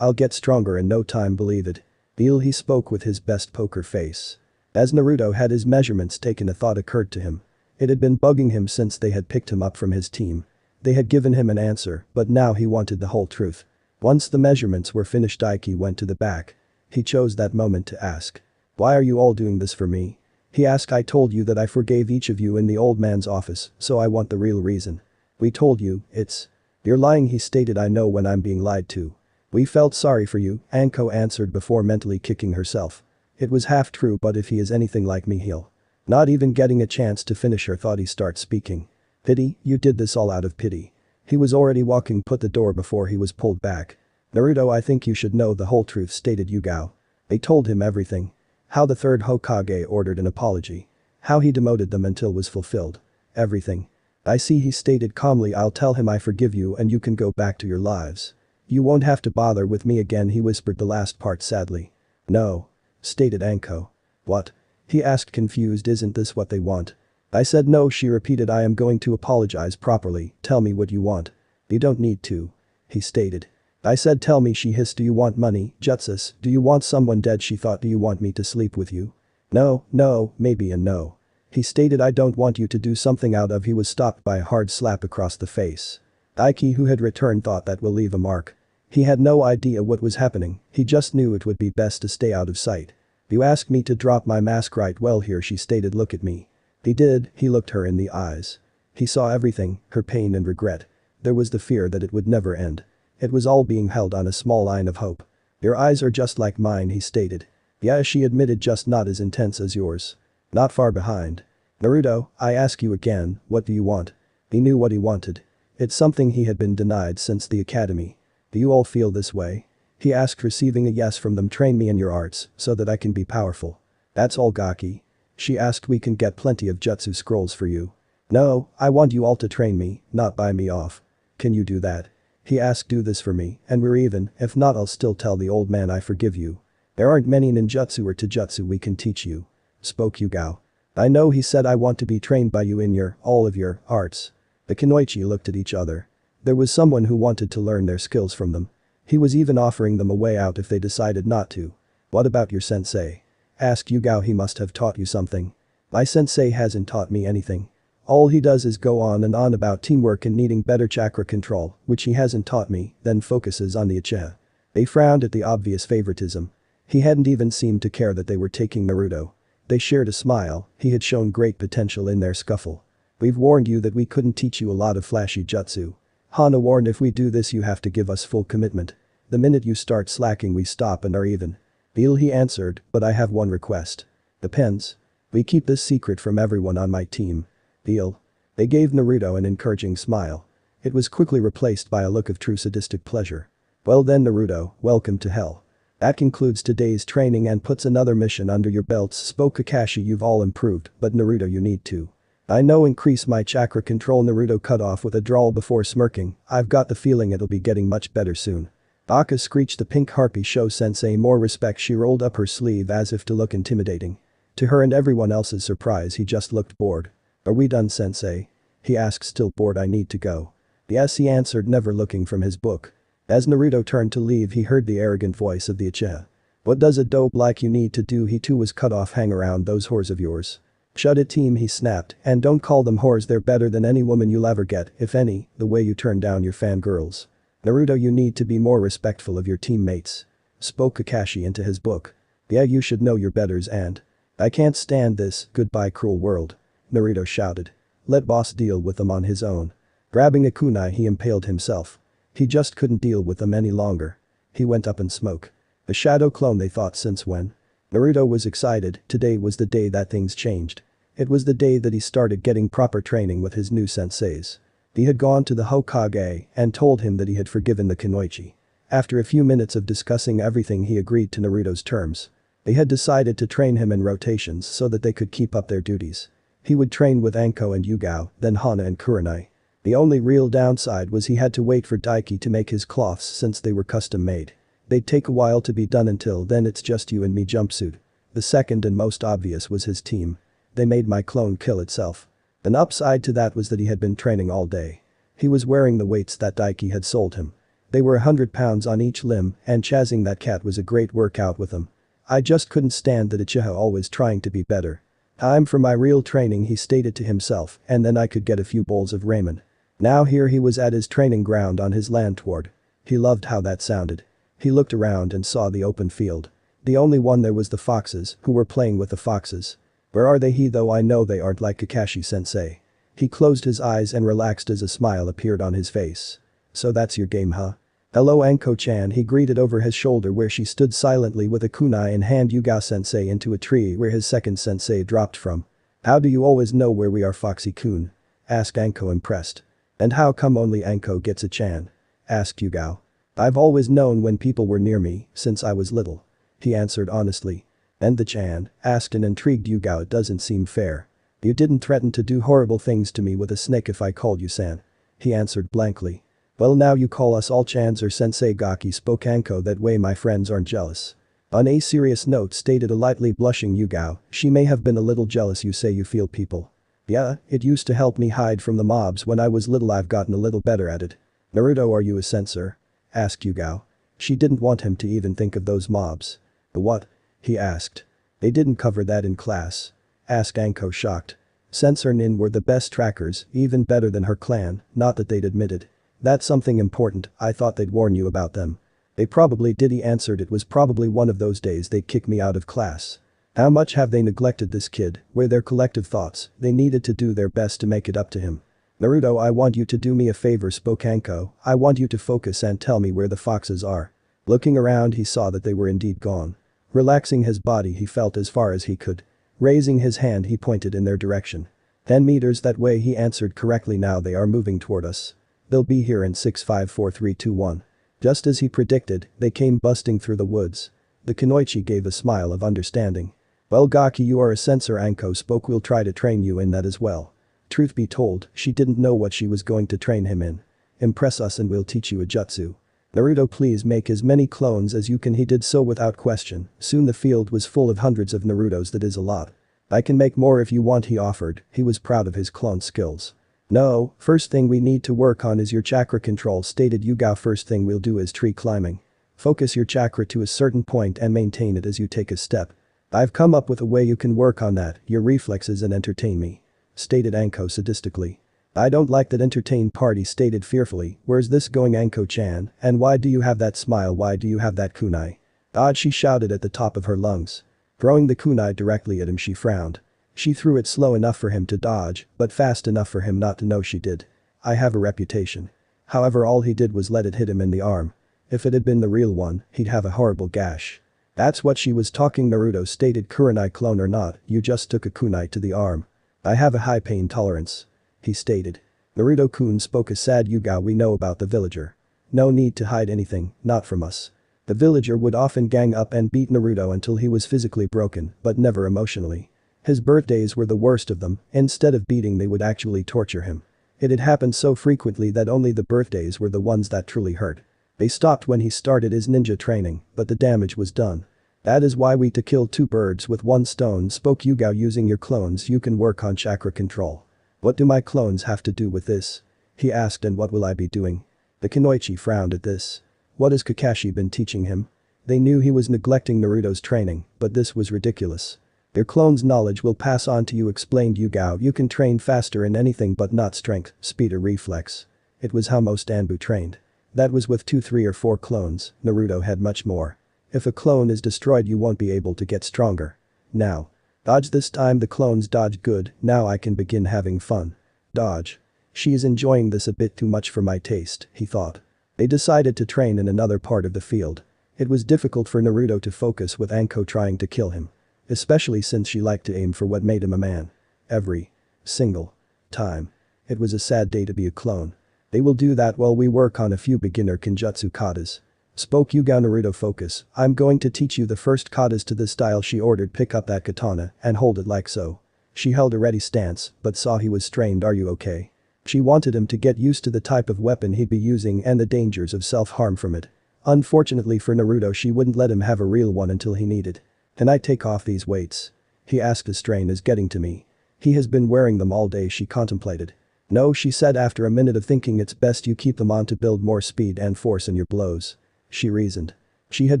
I'll get stronger in no time, believe it. He spoke with his best poker face. As Naruto had his measurements taken, a thought occurred to him. It had been bugging him since they had picked him up from his team. They had given him an answer, but now he wanted the whole truth. Once the measurements were finished, Daiki went to the back. He chose that moment to ask. Why are you all doing this for me? He asked. I told you that I forgave each of you in the old man's office, so I want the real reason. We told you, it's. You're lying, he stated. I know when I'm being lied to. We felt sorry for you, Anko answered before mentally kicking herself. It was half true, but if he is anything like me, he'll. Not even getting a chance to finish her thought, he starts speaking. Pity, you did this all out of pity. He was already walking put the door before he was pulled back. Naruto, I think you should know the whole truth, stated Yugao. They told him everything. How the third Hokage ordered an apology. How he demoted them until was fulfilled. Everything. I see, he stated calmly. I'll tell him I forgive you and you can go back to your lives. You won't have to bother with me again, he whispered the last part sadly. No. Stated Anko. What? He asked, confused. Isn't this what they want? I said no, she repeated. I am going to apologize properly. Tell me what you want. You don't need to. He stated. I said tell me, she hissed. Do you want money, Jutsus? Do you want someone dead, she thought. Do you want me to sleep with you? No, maybe and no. He stated. I don't want you to do something out of. He was stopped by a hard slap across the face. Daiki, who had returned, thought that will leave a mark. He had no idea what was happening, he just knew it would be best to stay out of sight. You asked me to drop my mask, right? Well, here, she stated. Look at me. He did. He looked her in the eyes. He saw everything, her pain and regret. There was the fear that it would never end. It was all being held on a small line of hope. Your eyes are just like mine, he stated. Yeah, she admitted, just not as intense as yours. Not far behind. Naruto, I ask you again, what do you want? He knew what he wanted. It's something he had been denied since the academy. Do you all feel this way? He asked, receiving a yes from them. Train me in your arts, so that I can be powerful. That's all, Gaki. She asked. We can get plenty of jutsu scrolls for you. No, I want you all to train me, not buy me off. Can you do that? He asked. Do this for me, and we're even. If not, I'll still tell the old man I forgive you. There aren't many ninjutsu or taijutsu we can teach you. Spoke Yugao. I know, he said. I want to be trained by you in all of your arts. The Kunoichi looked at each other. There was someone who wanted to learn their skills from them. He was even offering them a way out if they decided not to. What about your sensei? Asked Yugao. He must have taught you something. My sensei hasn't taught me anything. All he does is go on and on about teamwork and needing better chakra control, which he hasn't taught me, then focuses on the Uchiha. They frowned at the obvious favoritism. He hadn't even seemed to care that they were taking Naruto. They shared a smile. He had shown great potential in their scuffle. We've warned you that we couldn't teach you a lot of flashy jutsu. Hana warned, if we do this you have to give us full commitment. The minute you start slacking we stop and are even. He answered, but I have one request. Depends. We keep this secret from everyone on my team. Deal. They gave Naruto an encouraging smile. It was quickly replaced by a look of true sadistic pleasure. Well then, Naruto, welcome to hell. That concludes today's training and puts another mission under your belts, spoke Kakashi. You've all improved, but Naruto, you need to. I know, increase my chakra control. Naruto cut off with a drawl before smirking. I've got the feeling it'll be getting much better soon. Baka screeched. The pink harpy, show sensei more respect. She rolled up her sleeve as if to look intimidating. To her and everyone else's surprise, he just looked bored. Are we done, sensei? He asked, still bored. I need to go. Yes, he answered, never looking from his book. As Naruto turned to leave, he heard the arrogant voice of the Uchiha. What does a dope like you need to do? He too was cut off. Hang around those whores of yours. "Shut it, team," he snapped, "and don't call them whores, they're better than any woman you'll ever get, if any, the way you turn down your fangirls. Naruto, you need to be more respectful of your teammates," spoke Kakashi into his book. "Yeah, you should know your betters and I can't stand this, goodbye cruel world," Naruto shouted. "Let boss deal with them on his own." Grabbing a kunai, he impaled himself. He just couldn't deal with them any longer. He went up in smoke. A shadow clone, they thought, since when? Naruto was excited. Today was the day that things changed. It was the day that he started getting proper training with his new senseis. He had gone to the Hokage and told him that he had forgiven the Kunoichi. After a few minutes of discussing everything, he agreed to Naruto's terms. They had decided to train him in rotations so that they could keep up their duties. He would train with Anko and Yugao, then Hana and Kurenai. The only real downside was he had to wait for Daiki to make his cloths since they were custom made. They'd take a while to be done. Until then, it's just you and me jumpsuit. The second and most obvious was his team. They made my clone kill itself. An upside to that was that he had been training all day. He was wearing the weights that Daiki had sold him. They were 100 pounds on each limb, and chasing that cat was a great workout with him. I just couldn't stand that Uchiha always trying to be better. Time for my real training, he stated to himself, and then I could get a few bowls of ramen. Now here he was at his training ground on his land toward. He loved how that sounded. He looked around and saw the open field. The only one there was the foxes, who were playing with the foxes. Where are they, though I know they aren't like Kakashi-sensei. He closed his eyes and relaxed as a smile appeared on his face. So that's your game, huh? Hello, Anko-chan, he greeted over his shoulder where she stood silently with a kunai in hand. Yugao-sensei into a tree where his second sensei dropped from. How do you always know where we are, Foxy-kun? Asked Anko, impressed. And how come only Anko gets a chan? Asked Yugao. I've always known when people were near me, since I was little. He answered honestly. And the chan? Asked an intrigued Yugao. It doesn't seem fair. You didn't threaten to do horrible things to me with a snake if I called you san. He answered blankly. Well, now you call us all chans or sensei, Gaki, spoke Anko. That way my friends aren't jealous. On a serious note, stated a lightly blushing Yugao, she may have been a little jealous. You say you feel people. Yeah, it used to help me hide from the mobs when I was little. I've gotten a little better at it. Naruto, are you a censor? Asked Yugao. She didn't want him to even think of those mobs. The what? He asked. They didn't cover that in class. Asked Anko, shocked. Censor Nin were the best trackers, even better than her clan, not that they'd admit it. That's something important, I thought they'd warn you about them. They probably did, he answered. It was probably one of those days they'd kick me out of class. How much have they neglected this kid, were their collective thoughts. They needed to do their best to make it up to him. Naruto, I want you to do me a favor, spoke Anko. I want you to focus and tell me where the foxes are. Looking around, he saw that they were indeed gone. Relaxing his body, he felt as far as he could. Raising his hand, he pointed in their direction. 10 meters that way, he answered correctly. Now they are moving toward us. They'll be here in 6, 5, 4, 3, 2, 1. Just as he predicted, they came busting through the woods. The Kunoichi gave a smile of understanding. Well, Gaki, you are a censor, Anko spoke. We'll try to train you in that as well. Truth be told, she didn't know what she was going to train him in. Impress us and we'll teach you a jutsu. Naruto, please make as many clones as you can. He did so without question. Soon the field was full of hundreds of Narutos. That is a lot. I can make more if you want, he offered. He was proud of his clone skills. No, first thing we need to work on is your chakra control, stated Yugao. First thing we'll do is tree climbing. Focus your chakra to a certain point and maintain it as you take a step. I've come up with a way you can work on that, your reflexes, and entertain me. Stated Anko sadistically. I don't like that entertain part, he stated fearfully. Where's this going, Anko-chan, and why do you have that smile? Why do you have that kunai? Odd, she shouted at the top of her lungs. Throwing the kunai directly at him, she frowned. She threw it slow enough for him to dodge, but fast enough for him not to know she did. I have a reputation. However, all he did was let it hit him in the arm. If it had been the real one, he'd have a horrible gash. That's what she was talking, Naruto stated. Kurenai, clone or not, you just took a kunai to the arm. I have a high pain tolerance. He stated. Naruto-kun spoke a sad Yugao. We know about the villager. No need to hide anything, not from us. The villager would often gang up and beat Naruto until he was physically broken, but never emotionally. His birthdays were the worst of them. Instead of beating, they would actually torture him. It had happened so frequently that only the birthdays were the ones that truly hurt. They stopped when he started his ninja training, but the damage was done. That is why we to kill two birds with one stone, spoke Yugao. Using your clones you can work on chakra control. What do my clones have to do with this? He asked. And what will I be doing? The Kunoichi frowned at this. What has Kakashi been teaching him? They knew he was neglecting Naruto's training, but this was ridiculous. Your clone's knowledge will pass on to you, explained Yugao. You can train faster in anything but not strength, speed or reflex. It was how most Anbu trained. That was with 2, 3 or 4 clones. Naruto had much more. If a clone is destroyed you won't be able to get stronger. Now. Dodge. This time the clones dodged good, now I can begin having fun. Dodge. She is enjoying this a bit too much for my taste, he thought. They decided to train in another part of the field. It was difficult for Naruto to focus with Anko trying to kill him. Especially since she liked to aim for what made him a man. Every single time. It was a sad day to be a clone. They will do that while we work on a few beginner Kenjutsu katas. Spoke Yugao. Naruto, focus. I'm going to teach you the first katas to this style, she ordered. Pick up that katana and hold it like so. She held a ready stance but saw he was strained. Are you okay? She wanted him to get used to the type of weapon he'd be using and the dangers of self-harm from it. Unfortunately for Naruto, she wouldn't let him have a real one until he needed. Can I take off these weights? He asked. The strain is getting to me. He has been wearing them all day, she contemplated. No, she said after a minute of thinking. It's best you keep them on to build more speed and force in your blows. She reasoned. She had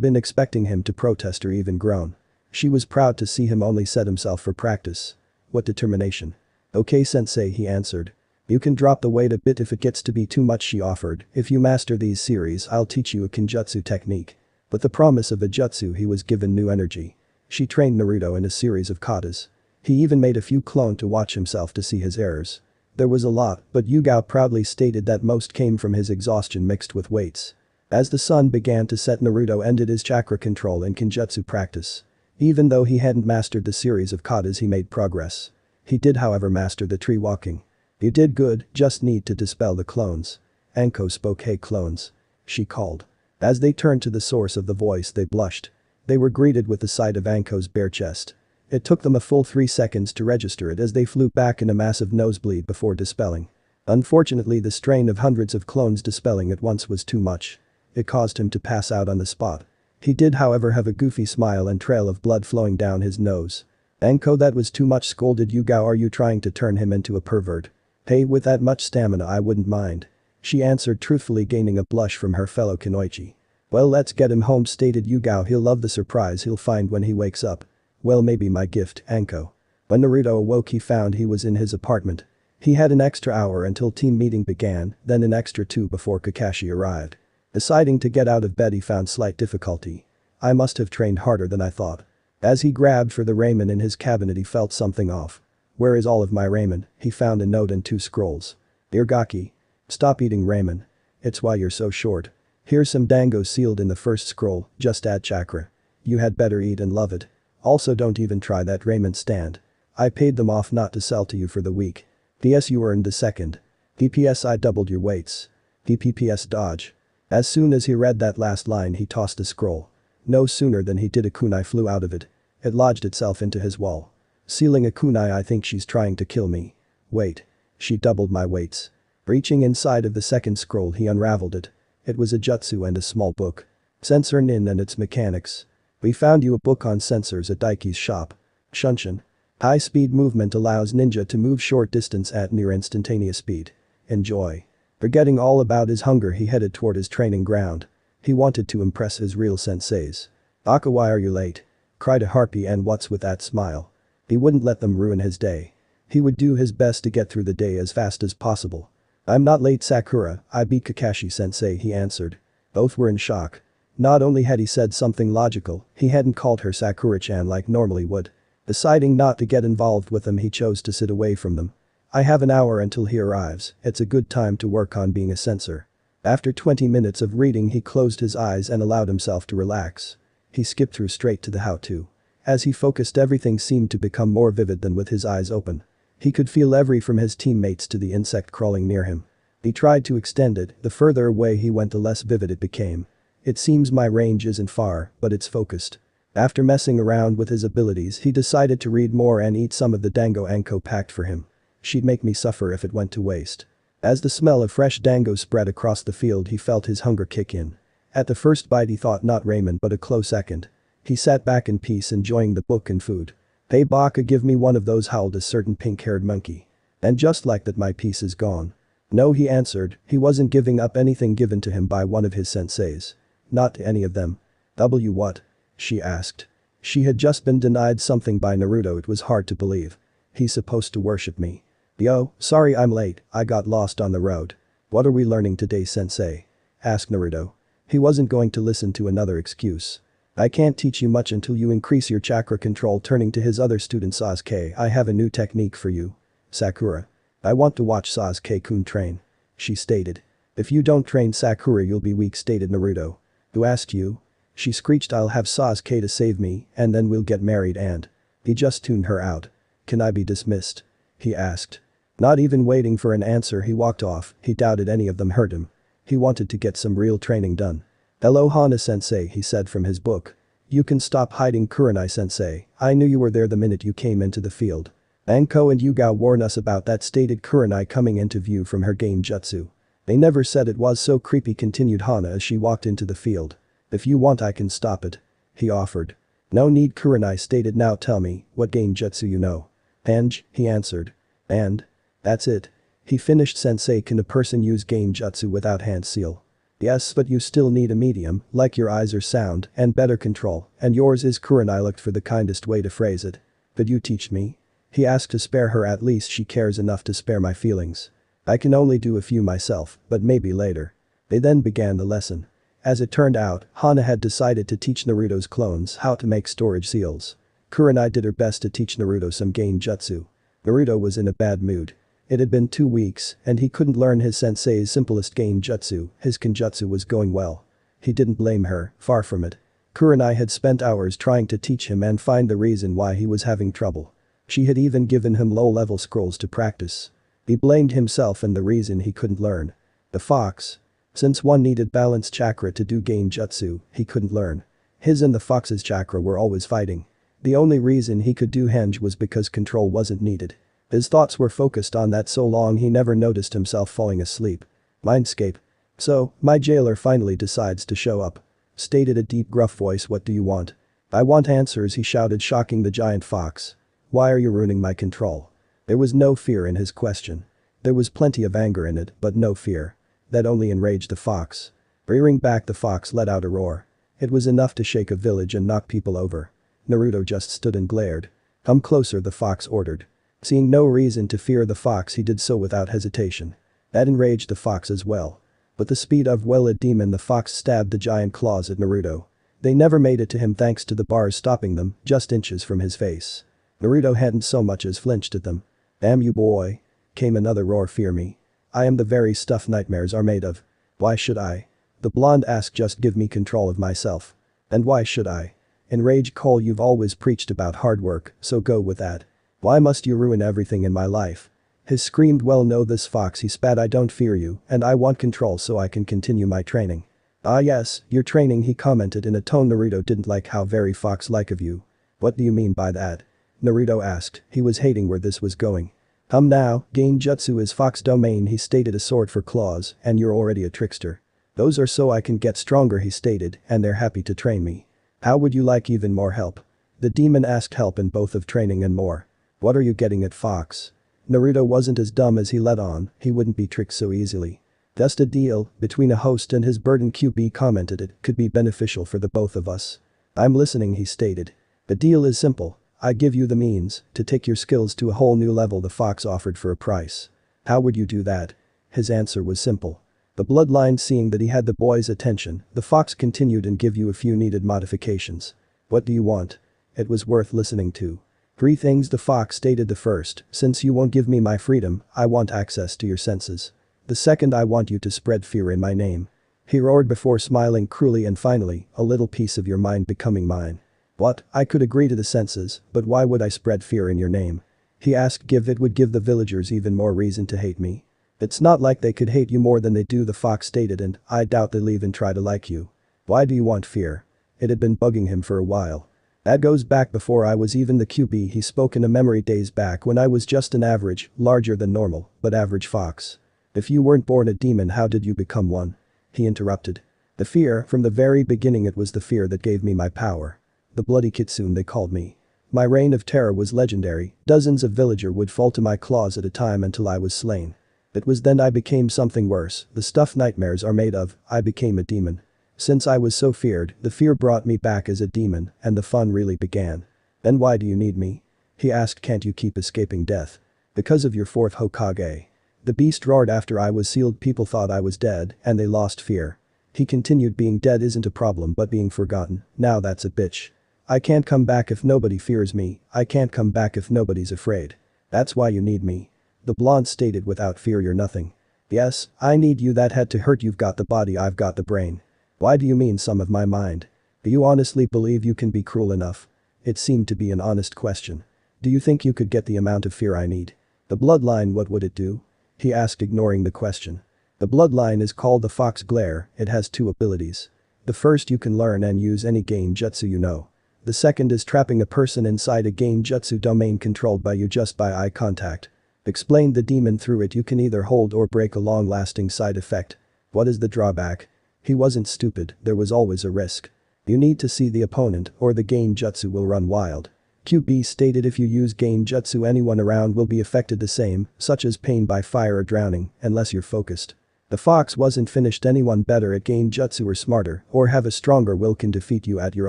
been expecting him to protest or even groan. She was proud to see him only set himself for practice. What determination. Okay sensei, he answered. You can drop the weight a bit if it gets to be too much, she offered. If you master these series I'll teach you a Kenjutsu technique. With the promise of a jutsu he was given new energy. She trained Naruto in a series of katas. He even made a few clone to watch himself to see his errors. There was a lot, but Yugao proudly stated that most came from his exhaustion mixed with weights. As the sun began to set, Naruto ended his chakra control and Kenjutsu practice. Even though he hadn't mastered the series of katas he made progress. He did however master the tree walking. You did good, just need to dispel the clones. Anko spoke. Hey clones. She called. As they turned to the source of the voice they blushed. They were greeted with the sight of Anko's bare chest. It took them a full 3 seconds to register it as they flew back in a massive nosebleed before dispelling. Unfortunately the strain of hundreds of clones dispelling at once was too much. It caused him to pass out on the spot. He did however have a goofy smile and trail of blood flowing down his nose. Anko, that was too much, scolded Yugao. Are you trying to turn him into a pervert? Hey, with that much stamina I wouldn't mind. She answered truthfully, gaining a blush from her fellow Kunoichi. Well, let's get him home, stated Yugao. He'll love the surprise he'll find when he wakes up. Well, maybe my gift, Anko. When Naruto awoke he found he was in his apartment. He had an extra hour until team meeting began, then an extra 2 before Kakashi arrived. Deciding to get out of bed he found slight difficulty. I must have trained harder than I thought. As he grabbed for the ramen in his cabinet he felt something off. Where is all of my ramen? He found a note and 2 scrolls. Dear Gaki. Stop eating ramen. It's why you're so short. Here's some dango sealed in the first scroll, just add chakra. You had better eat and love it. Also don't even try that ramen stand. I paid them off not to sell to you for the week. PS you earned the second. PPS I doubled your weights. PPPS dodge. As soon as he read that last line he tossed the scroll. No sooner than he did a kunai flew out of it. It lodged itself into his wall. Sealing a kunai. I think she's trying to kill me. Wait. She doubled my weights. Reaching inside of the second scroll he unraveled it. It was a jutsu and a small book. Sensor Nin and its mechanics. We found you a book on sensors at Daiki's shop. Shunshin. High-speed movement allows ninja to move short distance at near instantaneous speed. Enjoy. Forgetting all about his hunger he headed toward his training ground. He wanted to impress his real senseis. Aka, why are you late? Cried a harpy. And what's with that smile? He wouldn't let them ruin his day. He would do his best to get through the day as fast as possible. I'm not late, Sakura, I beat Kakashi sensei, he answered. Both were in shock. Not only had he said something logical, he hadn't called her Sakura-chan like normally would. Deciding not to get involved with them he chose to sit away from them. I have an hour until he arrives, it's a good time to work on being a censor. After 20 minutes of reading he closed his eyes and allowed himself to relax. He skipped through straight to the how-to. As he focused everything seemed to become more vivid than with his eyes open. He could feel every from his teammates to the insect crawling near him. He tried to extend it, the further away he went the less vivid it became. It seems my range isn't far, but it's focused. After messing around with his abilities he decided to read more and eat some of the dango Anko packed for him. She'd make me suffer if it went to waste. As the smell of fresh dango spread across the field he felt his hunger kick in. At the first bite he thought not ramen but a close second. He sat back in peace enjoying the book and food. Hey Baka, give me one of those, howled a certain pink-haired monkey. And just like that my piece is gone. No, he answered, he wasn't giving up anything given to him by one of his senseis. Not to any of them. What? She asked. She had just been denied something by Naruto. It was hard to believe. He's supposed to worship me. Yo, sorry I'm late, I got lost on the road. What are we learning today, sensei? Asked Naruto. He wasn't going to listen to another excuse. I can't teach you much until you increase your chakra control. Turning to his other student Sasuke, I have a new technique for you. Sakura. I want to watch Sasuke-kun train. She stated. If you don't train Sakura you'll be weak, stated Naruto. Who asked you? She screeched. I'll have Sasuke to save me and then we'll get married and. He just tuned her out. Can I be dismissed? He asked. Not even waiting for an answer he walked off. He doubted any of them hurt him. He wanted to get some real training done. Hello Hana-sensei, he said from his book. You can stop hiding, Kurenai-sensei. I knew you were there the minute you came into the field. Anko and Yugao warned us about that, stated Kurenai coming into view from her Genjutsu. They never said it was so creepy, continued Hana as she walked into the field. If you want I can stop it. He offered. No need, Kurenai stated. Now tell me, what Genjutsu you know? Anj, he answered. And? That's it. He finished. Sensei, can a person use Genjutsu without hand seal? Yes, but you still need a medium, like your eyes are sound, and better control, and yours is. Kurenai looked for the kindest way to phrase it. Could you teach me? He asked. To spare her, at least she cares enough to spare my feelings. I can only do a few myself, but maybe later. They then began the lesson. As it turned out, Hana had decided to teach Naruto's clones how to make storage seals. Kurenai did her best to teach Naruto some Genjutsu. Naruto was in a bad mood. It had been 2 weeks, and he couldn't learn his sensei's simplest Genjutsu. His Kenjutsu was going well. He didn't blame her, far from it. Kurenai had spent hours trying to teach him and find the reason why he was having trouble. She had even given him low-level scrolls to practice. He blamed himself and the reason he couldn't learn. The fox. Since one needed balanced chakra to do Genjutsu, he couldn't learn. His and the fox's chakra were always fighting. The only reason he could do Henge was because control wasn't needed. His thoughts were focused on that so long he never noticed himself falling asleep. Mindscape. So, my jailer finally decides to show up. Stated a deep gruff voice. What do you want? I want answers, he shouted, shocking the giant fox. Why are you ruining my control? There was no fear in his question. There was plenty of anger in it, but no fear. That only enraged the fox. Rearing back, the fox let out a roar. It was enough to shake a village and knock people over. Naruto just stood and glared. Come closer, the fox ordered. Seeing no reason to fear the fox, he did so without hesitation. That enraged the fox as well. With the speed of a demon, the fox stabbed the giant claws at Naruto. They never made it to him thanks to the bars stopping them, just inches from his face. Naruto hadn't so much as flinched at them. Damn you, boy. Came another roar. Fear me. I am the very stuff nightmares are made of. Why should I? The blonde asked. Just give me control of myself. And why should I? Enraged Cole, you've always preached about hard work, so go with that. Why must you ruin everything in my life? His screamed. Well, no, this fox, he spat. I don't fear you, and I want control so I can continue my training. Ah yes, your training, he commented in a tone Naruto didn't like. How very fox-like of you. What do you mean by that? Naruto asked. He was hating where this was going. Now, Genjutsu is fox domain, he stated. A sword for claws, and you're already a trickster. Those are so I can get stronger, he stated, and they're happy to train me. How would you like even more help? The demon asked. Help in both of training and more. What are you getting at, fox? Naruto wasn't as dumb as he let on. He wouldn't be tricked so easily. Just a deal between a host and his burden, QB commented. It could be beneficial for the both of us. I'm listening, he stated. The deal is simple. I give you the means to take your skills to a whole new level, the fox offered for a price. How would you do that? His answer was simple. The bloodline. Seeing that he had the boy's attention, the fox continued. And give you a few needed modifications. What do you want? It was worth listening to. 3 things, the fox stated. The first, since you won't give me my freedom, I want access to your senses. The second, I want you to spread fear in my name. He roared before smiling cruelly. And finally, a little piece of your mind becoming mine. What? I could agree to the senses, but why would I spread fear in your name? He asked. It would give the villagers even more reason to hate me. It's not like they could hate you more than they do, the fox stated, and I doubt they'll even try to like you. Why do you want fear? It had been bugging him for a while. That goes back before I was even the QB, he spoke in a memory. Days back when I was just an average, larger than normal, but average fox. If you weren't born a demon, how did you become one? He interrupted. The fear, from the very beginning it was the fear that gave me my power. The bloody kitsune, they called me. My reign of terror was legendary. Dozens of villagers would fall to my claws at a time until I was slain. It was then I became something worse. The stuff nightmares are made of. I became a demon. Since I was so feared, the fear brought me back as a demon, and the fun really began. Then why do you need me? He asked, can't you keep escaping death? Because of your fourth Hokage. The beast roared, after I was sealed people thought I was dead, and they lost fear. He continued, being dead isn't a problem but being forgotten, now that's a bitch. I can't come back if nobody fears me, I can't come back if nobody's afraid. That's why you need me. The blonde stated, without fear you're nothing. Yes, I need you, that had to hurt, you've got the body, I've got the brain. Why do you mean some of my mind? Do you honestly believe you can be cruel enough? It seemed to be an honest question. Do you think you could get the amount of fear I need? The bloodline, what would it do? He asked, ignoring the question. The bloodline is called the Fox Glare, it has two abilities. The first, you can learn and use any Genjutsu you know. The second is trapping a person inside a Genjutsu domain controlled by you just by eye contact. Explained the demon, through it you can either hold or break, a long-lasting side effect. What is the drawback? He wasn't stupid, there was always a risk. You need to see the opponent or the Genjutsu will run wild. QB stated, if you use Genjutsu anyone around will be affected the same, such as pain by fire or drowning, unless you're focused. The fox wasn't finished, anyone better at Genjutsu or smarter or have a stronger will can defeat you at your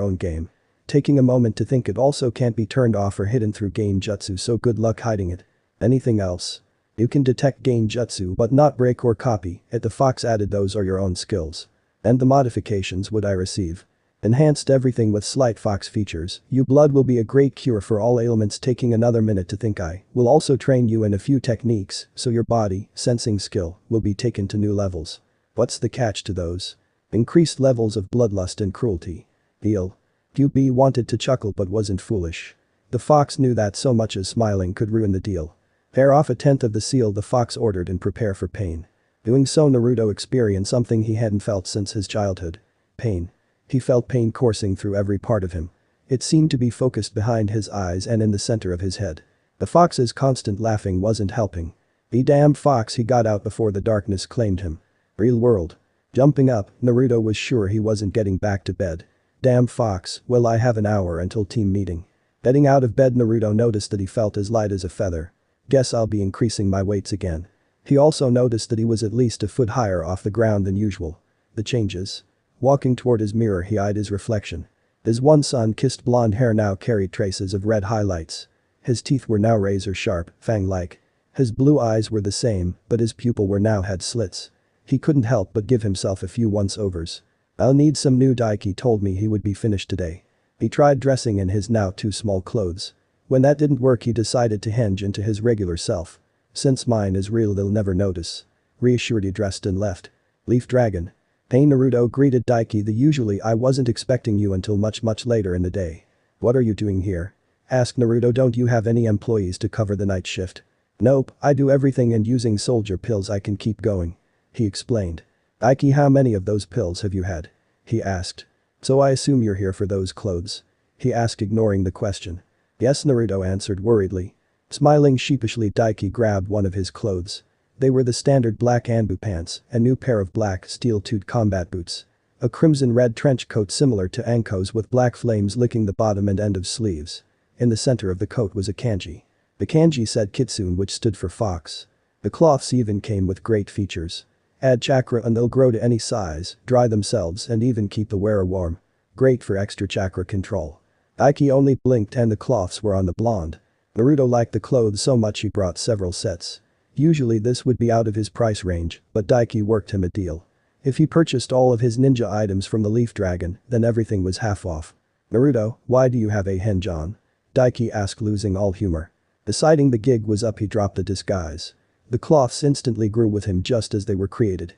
own game. Taking a moment to think, it also can't be turned off or hidden through Genjutsu, so good luck hiding it. Anything else? You can detect Genjutsu but not break or copy it, the fox added, those are your own skills. And the modifications would I receive? Enhanced everything with slight fox features, you blood will be a great cure for all ailments. Taking another minute to think, I will also train you in a few techniques so your body sensing skill will be taken to new levels. What's the catch to those? Increased levels of bloodlust and cruelty. Deal. QB wanted to chuckle but wasn't foolish. The fox knew that so much as smiling could ruin the deal. Tear off 1/10 of the seal, the fox ordered, and prepare for pain. Doing so, Naruto experienced something he hadn't felt since his childhood. Pain. He felt pain coursing through every part of him. It seemed to be focused behind his eyes and in the center of his head. The fox's constant laughing wasn't helping. The damn fox, he got out before the darkness claimed him. Real world. Jumping up, Naruto was sure he wasn't getting back to bed. Damn fox, well, I have an hour until team meeting. Getting out of bed, Naruto noticed that he felt as light as a feather. Guess I'll be increasing my weights again. He also noticed that he was at least a foot higher off the ground than usual. The changes. Walking toward his mirror, he eyed his reflection. His one sun-kissed blonde hair now carried traces of red highlights. His teeth were now razor-sharp, fang-like. His blue eyes were the same, but his pupil were now had slits. He couldn't help but give himself a few once-overs. I'll need some new Daiki told me he would be finished today. He tried dressing in his now too small clothes. When that didn't work, he decided to change into his regular self. Since mine is real, they'll never notice. Reassured, he dressed and left. Leaf Dragon. Hey, Naruto greeted Daiki, the usually I wasn't expecting you until much later in the day. What are you doing here? Asked Naruto, don't you have any employees to cover the night shift? Nope, I do everything and using soldier pills I can keep going. He explained. Daiki, how many of those pills have you had? He asked. So I assume you're here for those clothes? He asked, ignoring the question. Yes, Naruto answered worriedly. Smiling sheepishly, Daiki grabbed one of his clothes. They were the standard black Anbu pants, a new pair of black steel-toed combat boots. A crimson-red trench coat similar to Anko's with black flames licking the bottom and end of sleeves. In the center of the coat was a kanji. The kanji said Kitsune, which stood for fox. The cloths even came with great features. Add chakra and they'll grow to any size, dry themselves and even keep the wearer warm. Great for extra chakra control. Daiki only blinked and the cloths were on the blonde. Naruto liked the clothes so much he brought several sets. Usually this would be out of his price range, but Daiki worked him a deal. If he purchased all of his ninja items from the Leaf Dragon, then everything was half off. Naruto, why do you have a henjon? Daiki asked, losing all humor. Deciding the gig was up, he dropped the disguise. The cloths instantly grew with him just as they were created.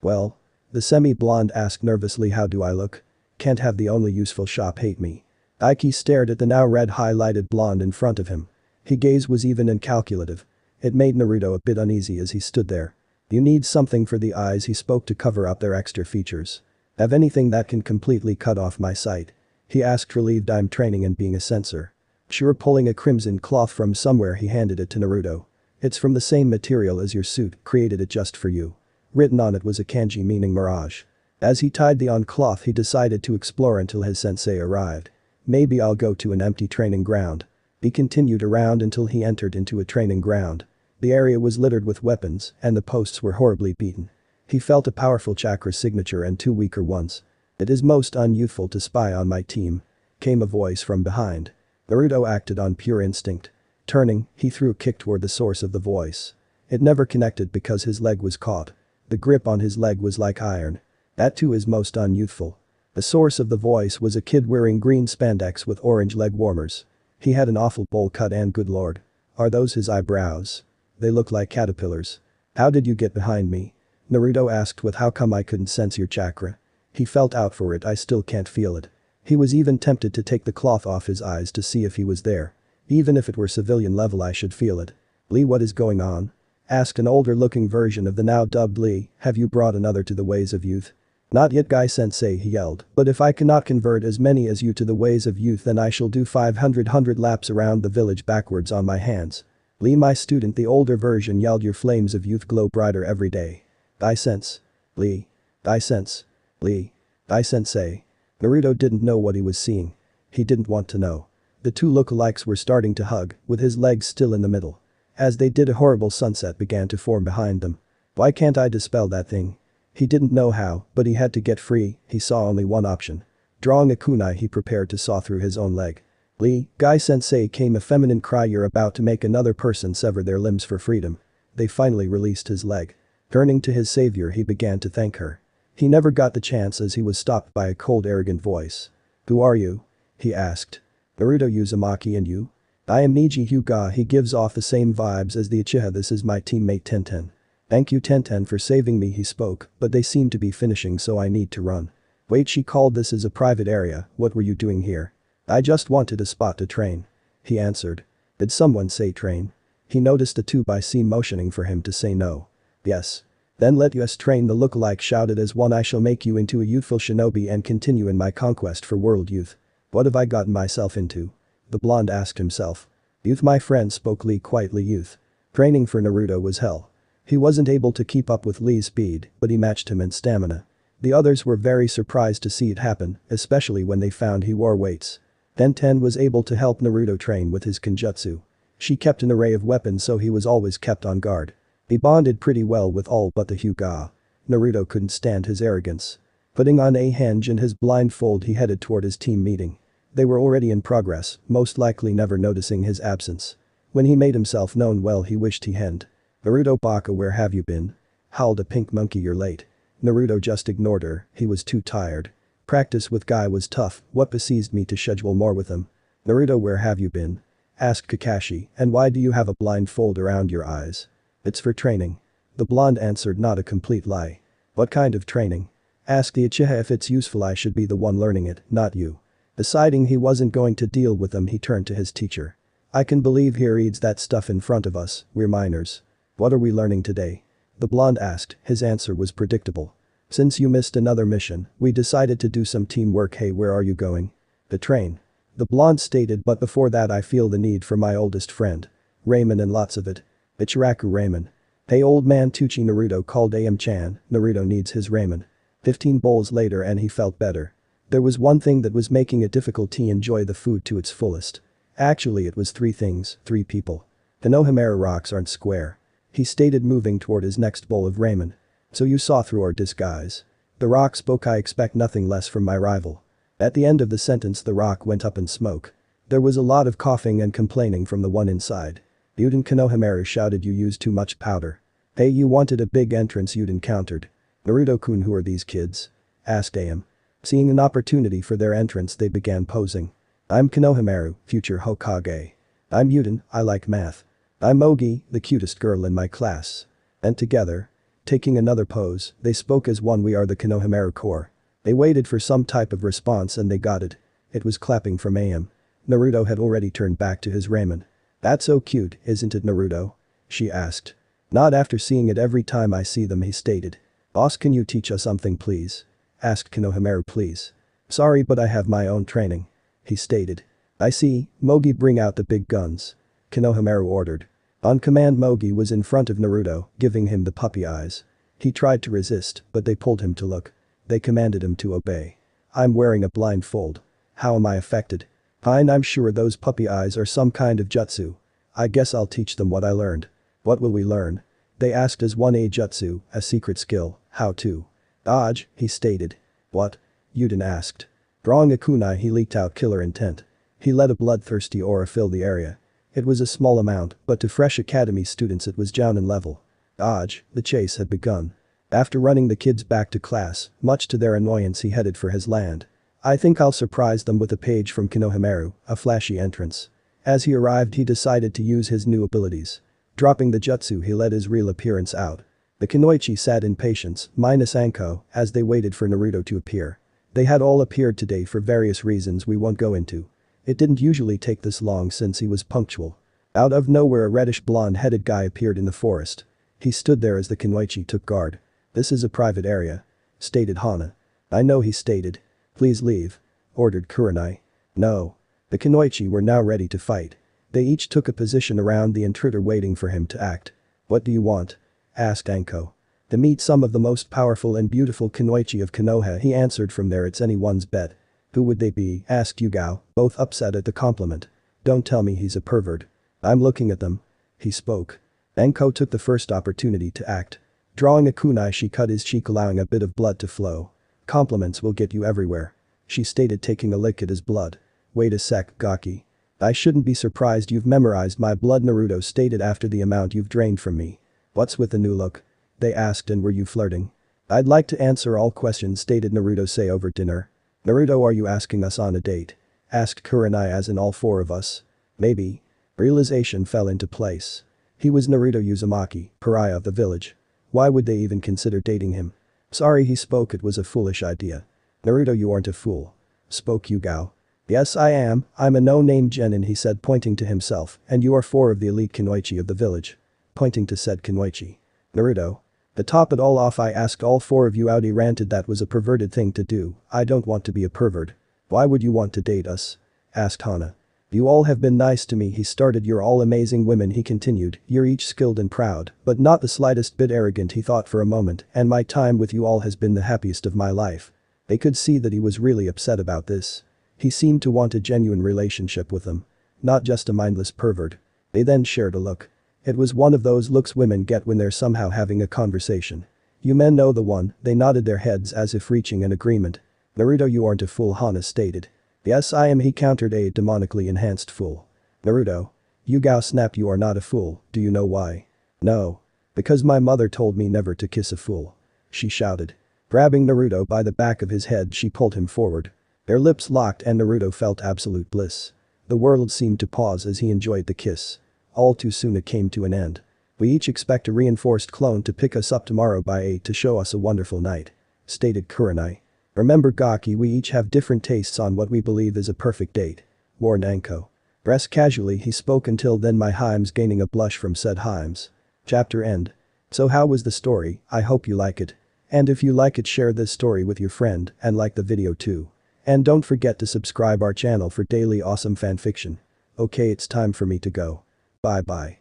Well? The semi-blonde asked nervously, how do I look? Can't have the only useful shop hate me. Daiki stared at the now red highlighted blonde in front of him. His gaze was even and calculative. It made Naruto a bit uneasy as he stood there. You need something for the eyes, he spoke, to cover up their extra features. Have anything that can completely cut off my sight? He asked, relieved. I'm training in being a censor. Sure. Pulling a crimson cloth from somewhere, he handed it to Naruto. It's from the same material as your suit, created it just for you. Written on it was a kanji meaning mirage. As he tied the on cloth, he decided to explore until his sensei arrived. Maybe I'll go to an empty training ground. He continued around until he entered into a training ground. The area was littered with weapons and the posts were horribly beaten. He felt a powerful chakra signature and two weaker ones. "It is most unyouthful to spy on my team," came a voice from behind. Naruto acted on pure instinct. Turning, he threw a kick toward the source of the voice. It never connected because his leg was caught. The grip on his leg was like iron. That too is most unyouthful. The source of the voice was a kid wearing green spandex with orange leg warmers. He had an awful bowl cut and good lord. Are those his eyebrows? They look like caterpillars. "How did you get behind me?" Naruto asked with "How come I couldn't sense your chakra?" He felt out for it. "I still can't feel it." He was even tempted to take the cloth off his eyes to see if he was there. "Even if it were civilian level I should feel it." "Lee, what is going on?" asked an older looking version of the now dubbed Lee. "Have you brought another to the ways of youth?" "Not yet, Guy Sensei," he yelled, "but if I cannot convert as many as you to the ways of youth then I shall do 500 laps around the village backwards on my hands." "Lee, my student," the older version yelled, "your flames of youth glow brighter every day." "I sense." "Lee. I sense." "Lee. I sensei." Naruto didn't know what he was seeing. He didn't want to know. The two lookalikes were starting to hug, with his legs still in the middle. As they did, a horrible sunset began to form behind them. "Why can't I dispel that thing?" He didn't know how, but he had to get free. He saw only one option. Drawing a kunai, he prepared to saw through his own leg. "Lee, Guy Sensei," came a feminine cry. "You're about to make another person sever their limbs for freedom." They finally released his leg. Turning to his savior, he began to thank her. He never got the chance as he was stopped by a cold, arrogant voice. "Who are you?" he asked. "Naruto Uzumaki, and you?" "I am Niji Hyuga." He gives off the same vibes as the Uchiha. "This is my teammate Tenten." "Thank you, Tenten, for saving me," he spoke, "but they seem to be finishing so I need to run." "Wait," she called, "this is a private area. What were you doing here?" "I just wanted a spot to train," he answered. "Did someone say train?" He noticed a 2x motioning for him to say no. "Yes." "Then let us train," the lookalike shouted as one. "I shall make you into a youthful shinobi and continue in my conquest for world youth." "What have I gotten myself into?" the blonde asked himself. "Youth, my friend," spoke Lee quietly. "Youth." Training for Naruto was hell. He wasn't able to keep up with Lee's speed, but he matched him in stamina. The others were very surprised to see it happen, especially when they found he wore weights. Tenten was able to help Naruto train with his Kenjutsu. She kept an array of weapons so he was always kept on guard. He bonded pretty well with all but the Hyuga. Naruto couldn't stand his arrogance. Putting on a henge and his blindfold, he headed toward his team meeting. They were already in progress, most likely never noticing his absence. When he made himself known, well, he wished he hadn't. "Naruto Baka, where have you been?" howled a pink monkey. "You're late." Naruto just ignored her. He was too tired. Practice with Guy was tough. What possessed me to schedule more with him? "Naruto, where have you been?" asked Kakashi, "and why do you have a blindfold around your eyes?" "It's for training." The blonde answered, not a complete lie. "What kind of training?" asked the Uchiha. "If it's useful I should be the one learning it, not you." Deciding he wasn't going to deal with them, he turned to his teacher. "I can believe he reads that stuff in front of us, we're minors." "What are we learning today?" the blonde asked. His answer was predictable. "Since you missed another mission, we decided to do some teamwork." "Hey, where are you going?" "The train." the blonde stated, "but before that I feel the need for my oldest friend. Ramen, and lots of it." "Ichiraku ramen." "Hey old man," Tuchi Naruto called Am-chan, "Naruto needs his ramen." 15 bowls later and he felt better. There was one thing that was making it difficult to enjoy the food to its fullest. Actually, it was 3 things, 3 people. "Konohamaru rocks aren't square," he stated, moving toward his next bowl of ramen. "So you saw through our disguise." The rock spoke. "I expect nothing less from my rival." At the end of the sentence, the rock went up in smoke. There was a lot of coughing and complaining from the one inside. "Yuden," Konohamaru shouted, "you used too much powder." "Hey, you wanted a big entrance." Yuden encountered. "Naruto-kun, who are these kids?" asked Am. Seeing an opportunity for their entrance, they began posing. "I'm Konohamaru, future Hokage. I'm Yuden, I like math. I'm Mogi, the cutest girl in my class." And together, taking another pose, they spoke as one. "We are the Konohamaru Corps." They waited for some type of response and they got it. It was clapping from Am. Naruto had already turned back to his ramen. "That's so cute, isn't it, Naruto?" she asked. "Not after seeing it every time I see them," he stated. "Boss, can you teach us something please?" asked Konohamaru. "Please." "Sorry, but I have my own training," he stated. "I see, Mogi, bring out the big guns," Konohamaru ordered. On command, Mogi was in front of Naruto, giving him the puppy eyes. He tried to resist, but they pulled him to look. They commanded him to obey. "I'm wearing a blindfold. How am I affected?" "Fine, I'm sure those puppy eyes are some kind of jutsu. I guess I'll teach them what I learned." "What will we learn?" they asked as one. "A jutsu, a secret skill, how to dodge," he stated. "What?" Yuden asked. Drawing a kunai he leaked out killer intent. He let a bloodthirsty aura fill the area. It was a small amount, but to fresh academy students it was jounin level. Dodge, the chase had begun. After running the kids back to class, much to their annoyance he headed for his land. I think I'll surprise them with a page from Konohamaru, a flashy entrance. As he arrived he decided to use his new abilities. Dropping the jutsu he let his real appearance out. The Kunoichi sat in patience, minus Anko, as they waited for Naruto to appear. They had all appeared today for various reasons we won't go into. It didn't usually take this long since he was punctual. Out of nowhere a reddish blonde-headed guy appeared in the forest. He stood there as the Kunoichi took guard. This is a private area. Stated Hana. I know he stated. Please leave. Ordered Kurenai. No. The Kunoichi were now ready to fight. They each took a position around the intruder waiting for him to act. What do you want? Asked Anko. To meet some of the most powerful and beautiful Kunoichi of Konoha he answered from there it's anyone's bet. Who would they be? Asked Yugao, both upset at the compliment. Don't tell me he's a pervert. I'm looking at them. He spoke. Anko took the first opportunity to act. Drawing a kunai she cut his cheek allowing a bit of blood to flow. Compliments will get you everywhere. She stated taking a lick at his blood. Wait a sec, Gaki. I shouldn't be surprised you've memorized my blood Naruto stated after the amount you've drained from me. What's with the new look? They asked and were you flirting? I'd like to answer all questions stated Naruto say over dinner. Naruto are you asking us on a date? Asked Kurenai as in all four of us. Maybe. Realization fell into place. He was Naruto Uzumaki, pariah of the village. Why would they even consider dating him? Sorry he spoke it was a foolish idea. Naruto you aren't a fool. Spoke Yugao. Yes I am, I'm a no-name genin he said pointing to himself and you are four of the elite Kunoichi of the village. Pointing to said Kunoichi. Naruto. To top it all off I asked all four of you out he ranted that was a perverted thing to do, I don't want to be a pervert. Why would you want to date us? Asked Hana. You all have been nice to me he started you're all amazing women he continued, you're each skilled and proud, but not the slightest bit arrogant he thought for a moment and my time with you all has been the happiest of my life. They could see that he was really upset about this. He seemed to want a genuine relationship with them. Not just a mindless pervert. They then shared a look. It was one of those looks women get when they're somehow having a conversation. You men know the one, they nodded their heads as if reaching an agreement. Naruto you aren't a fool Hana stated. Yes I am he countered a demonically enhanced fool. Naruto. Yugao snapped you are not a fool, do you know why? No. Because my mother told me never to kiss a fool. She shouted. Grabbing Naruto by the back of his head she pulled him forward. Their lips locked and Naruto felt absolute bliss. The world seemed to pause as he enjoyed the kiss. All too soon it came to an end. We each expect a reinforced clone to pick us up tomorrow by 8 to show us a wonderful night. Stated Kurenai. Remember Gaki we each have different tastes on what we believe is a perfect date. Warned Anko. Dress casually he spoke until then my Himes gaining a blush from said Himes. Chapter end. So how was the story, I hope you like it. And if you like it share this story with your friend and like the video too. And don't forget to subscribe our channel for daily awesome fanfiction. Okay it's time for me to go. Bye bye.